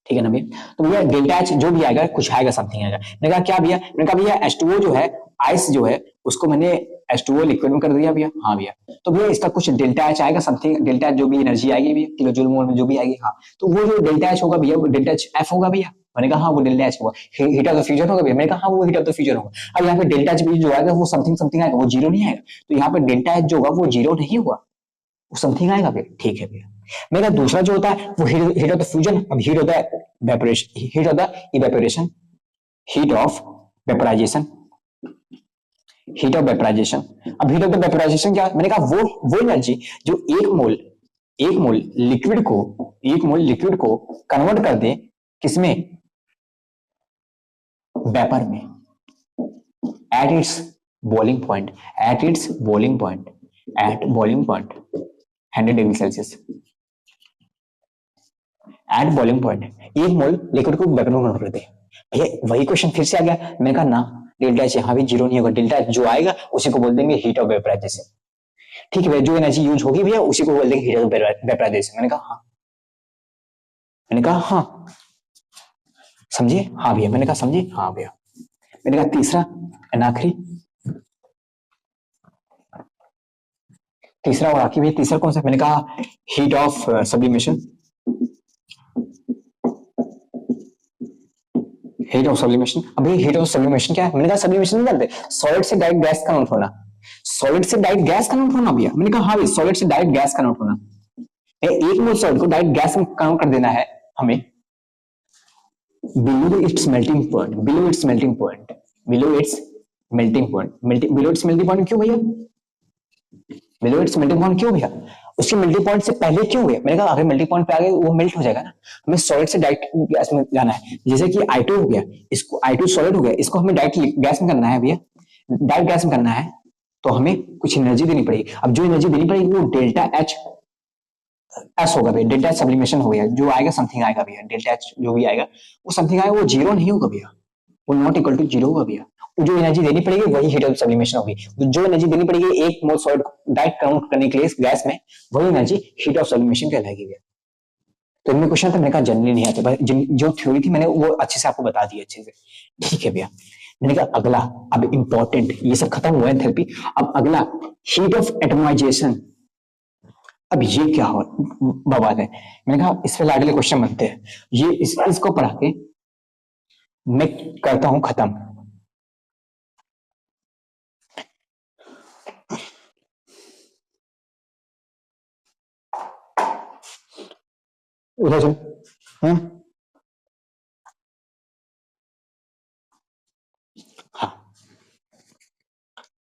ठीक है ना भैया? तो भैया डेल्टा एच जो भी आएगा कुछ आएगा समथिंग आएगा। मैंने कहा क्या भैया? मैंने कहा भैया H2O जो है, आइस जो है उसको मैंने H2O लिक्विड में कर दिया भैया, हाँ भैया। तो भैया इसका कुछ डेल्टा एच आएगा, समथिंग डेल्टा जो भी एनर्जी आएगी भैया किलो जूल मोल में जो भी आएगी, हाँ। तो वो जो डेल्टा एच होगा भैया वो डेल्टा एच एफ होगा भैया। मैंने कहा हाँ वो डेल्टा एच होगा। हीट ऑफ द फ्यूजन होगा भैया, मैंने कहा हाँ वो हीट ऑफ द फ्यूजन होगा। अब यहाँ पे डेल्टा एच जो आएगा वो समथिंग समथिंग आएगा, वो जीरो नहीं आएगा। तो यहाँ पे डेल्टा एच जो होगा वो जीरो नहीं होगा, वो समथिंग आएगा भैया, ठीक है भैया। मेरा दूसरा जो होता है वो हीट ऑफ द फ्यूजन। अब हीट होता है evaporation, heat of the evaporation, heat of vaporisation, heat of vaporisation. अब हीट ऑफ द वेपोराइजेशन क्या, मैंने कहा वो एनर्जी जो एक मोल लिक्विड को कन्वर्ट कर दे किसमें, वेपर में, at its boiling point, at boiling point 100 degree Celsius, at boiling point एक मोल लिक्विड को वेपर में कन्वर्ट कर दे। भैया वही क्वेश्चन फिर से आ गया, मैंने कहा ना डेल्टा एच यहाँ भी जीरो नहीं होगा, डेल्टा एच जो आएगा उसी को बोल देंगे हीट ऑफ वेपोराइजेशन, ठीक है भैया। जो एनर्जी यूज होगी भैया उसी को बोल देंगे हीट ऑफ वेपोराइजेशन। मैंने कहा हाँ समझिए, हाँ भैया। मैंने कहा समझिए, हाँ भैया। मैंने कहा तीसरा आखिरी, तीसरा और आखिरी भैया, तीसरा कौन सा, मैंने कहा heat of sublimation, heat of sublimation. अब हीट ऑफ सब्लिमेशन क्या है, मैंने कहा सब्लिमेशन नहीं जानते, सॉलिड से डायरेक्ट गैस कन्वर्ट होना, सॉलिड से डायरेक्ट गैस कन्वर्ट होना भैया। मैंने कहा हाँ भैया सॉलिड से डायरेक्ट गैस कन्वर्ट होना, एक मोल सॉलिड को डायरेक्ट गैस में कन्वर्ट कर देना है हमें below it's melting point, below it's melting point, below it's melting point, below it's melting point क्यों भैया, बिलो इट्स मेल्टिंग पॉइंट क्यों भैया, उसकी मेल्टिंग पॉइंट से पहले क्यों हुआ। मैंने कहा अगर मेल्टिंग पॉइंट पे आ गए वो मेल्ट हो जाएगा ना, हमें सॉलिड से डायरेक्ट गैस में जाना है। जैसे कि I2 हो गया, इसको I2 सॉलिड हो गया, इसको हमें डायरेक्ट गैस में करना है भैया, डायरेक्ट गैस में करना है तो हमें कुछ एनर्जी देनी पड़ेगी। अब जो एनर्जी देनी पड़ेगी वो डेल्टा एच एस होगा भैया, डेल्टा एच सब्लिमेशन हो गया, जो आएगा समथिंग आएगा भैया, डेल्टा एच जो भी आएगा वो समथिंग आएगा, वो जीरो नहीं होगा भैया, वो नॉट इक्वल टू जीरो होगा भैया। जो एनर्जी देनी पड़ेगी वही हीट ऑफ सब्लिमेशन होगी, जो एनर्जी देनी पड़ेगी एक मोल सॉलिड डायरेक्ट कन्वर्ट करने के लिए गैस में, वही एनर्जी हीट ऑफ सब्लिमेशन कहलाएगी भैया। तो इनमें क्वेश्चन था, मैंने कहा जनरली नहीं आते, जो थ्योरी थी मैंने वो अच्छे से आपको बता दी अच्छे से, ठीक है भैया। मैंने कहा अगला, अब इंपॉर्टेंट, ये सब खत्म हुआ है थेरेपी, अब अगला हीट ऑफ एटमाइजेशन। अब ये क्या हो बवाल है, मैंने कहा इस पे अगले क्वेश्चन बनते हैं, ये इसको पढ़ा के मैं करता हूं खत्म। उधर चल, हाँ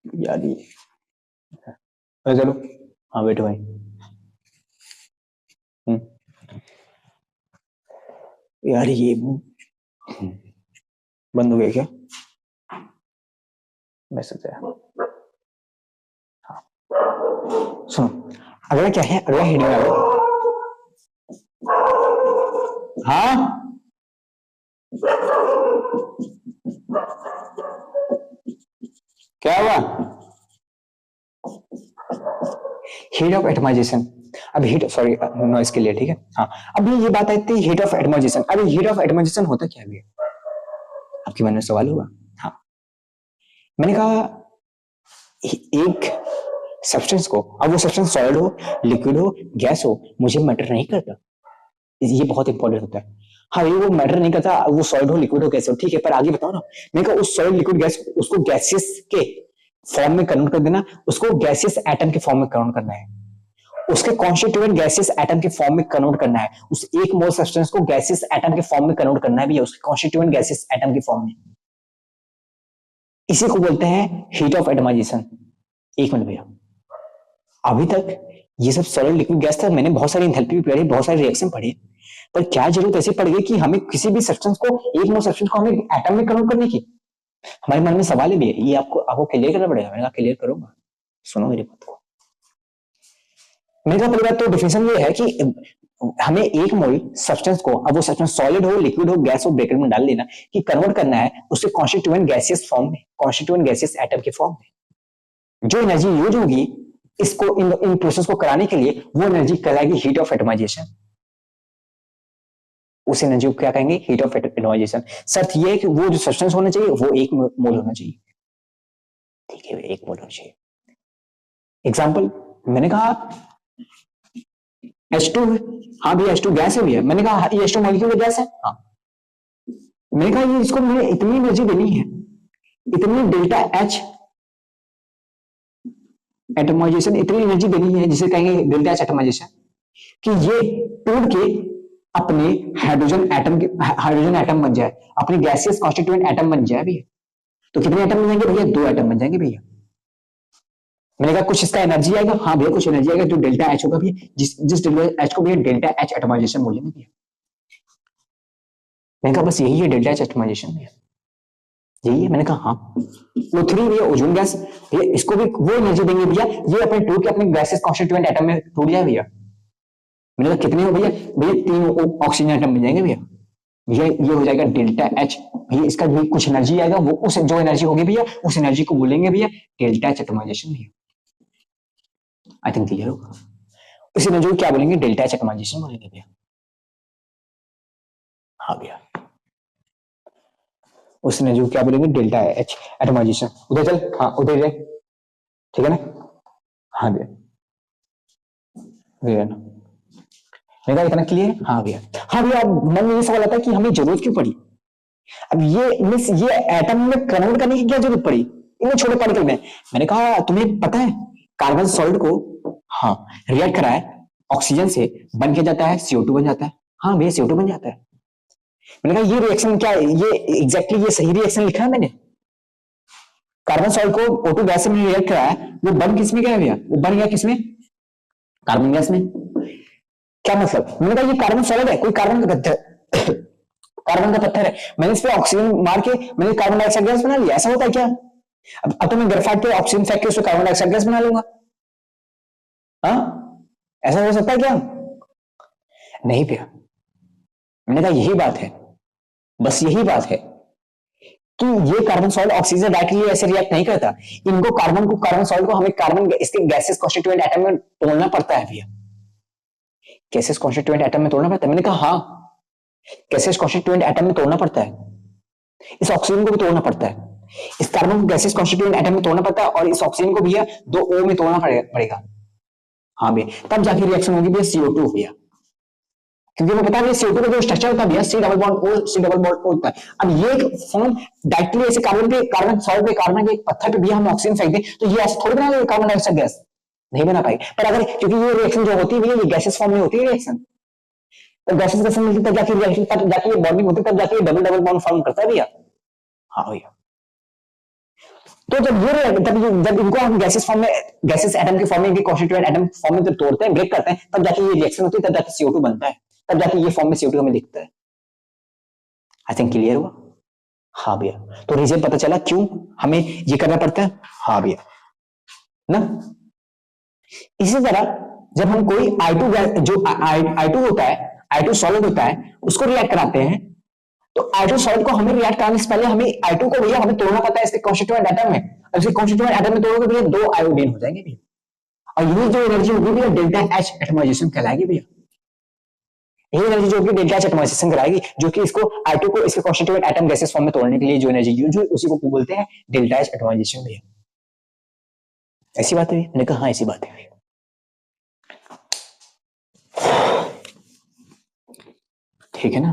यार ये चलो, हाँ बैठो भाई। यार ये बंद हो गया क्या, मैसेज आया, हाँ सुनो अगला क्या है, अगला हेडिंग आ गया, हाँ क्या हुआ, हीट ऑफ एटमाइजेशन। अब हीट, सॉरी नॉइस के लिए, ठीक है हाँ। अब ये बात आती है हीट ऑफ एटमाइजेशन। अब हीट ऑफ एटमाइजेशन होता क्या है, आपके मन में सवाल होगा। हाँ मैंने कहा एक सब्सटेंस को, अब वो सब्सटेंस सॉलिड हो, लिक्विड हो, गैस हो, मुझे मैटर नहीं करता, ये बहुत इंपॉर्टेंट होता है। हाँ ये वो मैटर नहीं करता, वो सॉलिड हो, लिक्विड हो, गैस हो, ठीक है, पर आगे बताओ ना। मैंने कहा उस सॉलिड लिक्विड गैस उसको गैसेस के फॉर्म में कन्वर्ट कर देना, उसको गैसियस एटम के फॉर्म में कन्वर्ट करना है, उसके कॉन्स्टिट्यूएंट गैसियस एटम के फॉर्म में कन्वर्ट करना है, उस एक मोल सब्सटेंस को गैसियस एटम के फॉर्म में कन्वर्ट करना है भैया, उसके कॉन्स्टिट्यूएंट गैसियस एटम के फॉर्म में। इसी को बोलते हैं हीट ऑफ एटमाइजेशन। एक मिनट भैया, अभी तक ये सब सॉलिड लिक्विड गैस था, मैंने बहुत सारी एंथैल्पी पढ़ी, बहुत सारे रिएक्शन पढ़े, पर क्या जरूरत ऐसी पड़ गई कि हमें किसी भी सब्सटेंस को, एक मोल सब्सटेंस को हमें एटम में कन्वर्ट करने की। हमारे मन में सवाल है भी, ये आपको क्लियर करना पड़ेगा। मैंने कहा क्लियर करूंगा, सुनो मेरी बात को। मैंने कहा पहली बात तो डिफिनेशन ये है कि हमें एक मोल सब्सटेंस को, अब वो सब्सटेंस सॉलिड हो, लिक्विड हो, गैस हो, ब्रैकेट में डाल देना कि कन्वर्ट करना है उसके कॉन्स्टिट्यूएंट गैसियस फॉर्म में, कॉन्स्टिट्यूएंट गैसियस एटम के फॉर्म में। जो एनर्जी यूज होगी इसको इन प्रोसेस को कराने के लिए, वो एनर्जी कहलाएगी हीट ऑफ एटमाइजेशन। उस एनर्जी को क्या कहेंगे, हीट ऑफ एटमाइजेशन। शर्त ये है कि वो जो सब्सटेंस होना चाहिए वो एक मोल होना चाहिए, ठीक है, एक मोल होना चाहिए। एग्जाम्पल मैंने कहा H2 है, हाँ भैया H2 गैस है भैया, मैंने कहा ये H2 मॉलिक्यूल गैस है, हाँ मैंने कहा ये इसको मैंने इतनी एनर्जी देनी है, इतनी डेल्टा H एटमाइजेशन, इतनी एनर्जी देनी है जिसे कहेंगे डेल्टा H एटमाइजेशन, कि ये टूट के अपने हाइड्रोजन एटम बन जाए, अपने गैसियस कॉन्स्टिट्यूएंट एटम बन जाए भैया। तो कितने एटम बन जाएंगे भैया? 2 एटम बन जाएंगे भैया। मैंने कहा कुछ इसका एनर्जी आएगा, हाँ भैया कुछ एनर्जी आएगा जो डेल्टा H होगा भैया, जिस डेल्टा H को भैया डेल्टा H एटमाइजेशन बोलेंगे भैया। मैंने कहा बस यही है डेल्टा H एटमाइजेशन भैया, यही है। मैंने कहा हाँ। O3 भैया ओजोन गैस भैया, इसको भी वो एनर्जी देंगे भैया, ये अपने टूट के अपने गैसेस कॉन्स्टिट्यूएंट एटम में टूट जाए भैया। मैंने कहा कितने हो भैया? भैया 3 ऑक्सीजन एटम मिल जाएंगे भैया, ये हो जाएगा डेल्टा H भैया। इसका भी कुछ एनर्जी आएगा, वो उस जो एनर्जी होगी भैया उस एनर्जी को बोलेंगे भैया डेल्टा H एटमाइजेशन भैया। आई थिंक क्लियर होगा। उस एनर्जी को क्या बोलेंगे? डेल्टा H एटमाइजेशन बोलेंगे भैया। हाँ भैया, उस एनर्जी को क्या बोलेंगे? Delta H atomization. उधर चल, हाँ उधर जाए, ठीक है ना? हाँ भैया, भैया ना मेरा इतना क्लियर? हाँ भैया। हाँ भैया, अब मन में ये सवाल आता है कि हमें जरूरत क्यों पड़ी? अब ये एटम में कन्वर्ट करने की क्या जरूरत पड़ी इन्हें छोटे पार्टिकल में? मैंने कहा तुम्हें पता है कार्बन सॉल्ट को, हाँ रिएक्ट करा है ऑक्सीजन से, बन के जाता है CO2 बन जाता है। हाँ भैया CO2 बन जाता है। मैंने कहा ये रिएक्शन क्या है? ये एग्जैक्टली ये सही रिएक्शन लिखा है मैंने। कार्बन सॉल्ट को O2 गैस में रिएक्ट करा है, वो बन किसमें गया भैया? वो बन गया किसमें? कार्बन गैस में। क्या मतलब? मैंने कहा ये कार्बन सॉलिड है, कोई कार्बन का पत्थर कार्बन का पत्थर है, मैंने इस पे ऑक्सीजन मार के मैंने कार्बन डाइऑक्साइड गैस बना लिया। ऐसा होता है क्या? अब तो मैं ग्रेफाइट पे ऑक्सीजन फेंक के उसको कार्बन डाइऑक्साइड गैस बना लूंगा। हाँ ऐसा हो सकता है क्या? नहीं भैया। मैंने कहा यही बात है, बस यही बात है कि ये कार्बन सॉल्ट ऑक्सीजन डायरेक्टली ऐसे रिएक्ट नहीं करता। इनको कार्बन सॉल्ट को हमें कार्बन इसके गैसेस कॉन्स्टिट्यूएंट एटम में तोड़ना पड़ता है भैया। गैसेस कॉन्स्टिट्यूएंट एटम में तोड़ना पड़ता है। मैंने कहा हाँ गैसेस कॉन्स्टिट्यूएंट एटम में तोड़ना पड़ता है, इस ऑक्सीजन को भी तोड़ना पड़ता है, इस कार्बन को गैसेस कॉन्स्टिट्यूएंट एटम में तोड़ना पड़ता है, और इस ऑक्सीजन को भैया 2 O में तोड़ना पड़ेगा। हाँ भैया, तब जाके रिएक्शन होगी भैया CO2 भैया, क्योंकि मैं बता CO2 का जो स्ट्रक्चर होता है भैया C double bond O C double bond O होता है। अब ये एक फॉर्म डायरेक्टली ऐसे कार्बन सॉल्ट पे कार्बन के एक पत्थर पे भैया हम ऑक्सीजन फेंक दें तो ये ऐसे थोड़ी बना लेगा कार्बन डाइऑक्साइड गैस, नहीं बना पाएगी। पर अगर क्योंकि ये रिएक्शन जो होती है भैया ये गैसेस फॉर्म में होती है रिएक्शन, तो गैसेस का मिलती तब जाके रिएक्शन, तब जाके ये बॉन्डिंग होती है, तब जाके डबल बॉन्ड फॉर्म करता है भैया। हाँ भैया, तो जब इनको हम गैसेस फॉर्म में, गैसेस एटम के फॉर्म में, कॉन्स्टिट्यूएंट एटम फॉर्म में जब तोड़ते हैं, ब्रेक करते हैं, तब जाके ये रिएक्शन होती है, तब जाके CO2 बनता है, तब जाके ये फॉर्म में CO2 हमें दिखता है। आई थिंक क्लियर हुआ? हाँ भैया, तो रीजन पता चला क्यों हमें ये करना पड़ता है। हाँ भैया ना, इसी तरह जब हम कोई I2 जो I2 होता है, I2 सॉलिड होता है, उसको रिएक्ट कराते हैं, तो I2 सॉलिड को हमें रिएक्ट कराने से पहले हमें I2 को भैया हमें तोड़ना पड़ता है इसके कॉन्स्टिट्यूएंट एटम में। अब इसके कॉन्स्टिट्यूएंट एटम में तोड़ोगे भैया 2 आयोडीन हो जाएंगे भैया, और ये जो एनर्जी होगी भैया डेल्टा H एटमाइजेशन कहलाएगी भैया। यही एनर्जी जो होगी डेल्टा H एटमाइजेशन कराएगी, जो कि इसको I2 को इसके कॉन्स्टिट्यूएंट एटम गैसेस फॉर्म में तोड़ने के लिए जो एनर्जी जो उसी को बोलते हैं डेल्टा H एटमाइजेशन भैया। ऐसी बात है? मैंने कहा हाँ ऐसी बात है। ठीक है ना?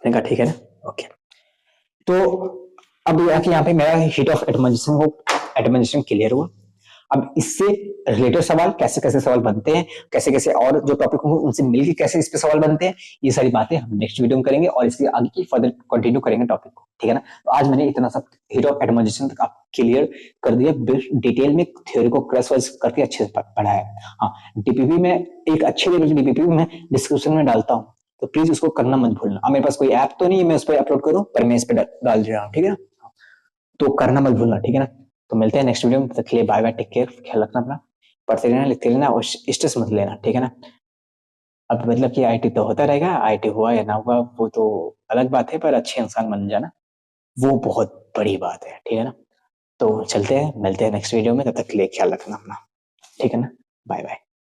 मैंने कहा ठीक है ना, ओके। तो अब यहाँ पे मेरा हीट ऑफ एटमाइजेशन क्लियर हुआ। अब इससे रिलेटेड सवाल कैसे कैसे सवाल बनते हैं, कैसे कैसे और जो टॉपिक होंगे उनसे मिलकर कैसे इस पे सवाल बनते हैं, ये सारी बातें हम नेक्स्ट वीडियो में करेंगे और इसके आगे की फर्दर कंटिन्यू करेंगे टॉपिक को, ठीक है ना? तो आज मैंने इतना सब हीट ऑफ एटमाइजेशन तक आप क्लियर कर दिया, डिटेल में थ्योरी को क्रॉस वाइज करके अच्छे से पढ़ा है। हाँ, डीपीपी में एक अच्छे लेवल की डीपीपी में डिस्क्रिप्शन में डालता हूँ, तो प्लीज उसको करना मत भूलना। मेरे पास कोई ऐप तो नहीं है मैं उस पर अपलोड करूँ, पर मैं इस पर डाल रहा हूँ, ठीक है ना? तो करना मत भूलना, ठीक है ना? तो मिलते हैं नेक्स्ट वीडियो में, तब तक के लिए बाय बाय, टेक केयर, ख्याल रखना अपना, पढ़ते रहना, लिखते रहना और स्ट्रेस मत लेना, ठीक है ना? अब मतलब कि आईटी तो होता रहेगा, आईटी हुआ या ना हुआ वो तो अलग बात है, पर अच्छे इंसान बन जाना वो बहुत बड़ी बात है, ठीक है ना? तो चलते हैं, मिलते हैं नेक्स्ट वीडियो में, तब तक के लिए ख्याल रखना अपना, ठीक है ना? Bye bye.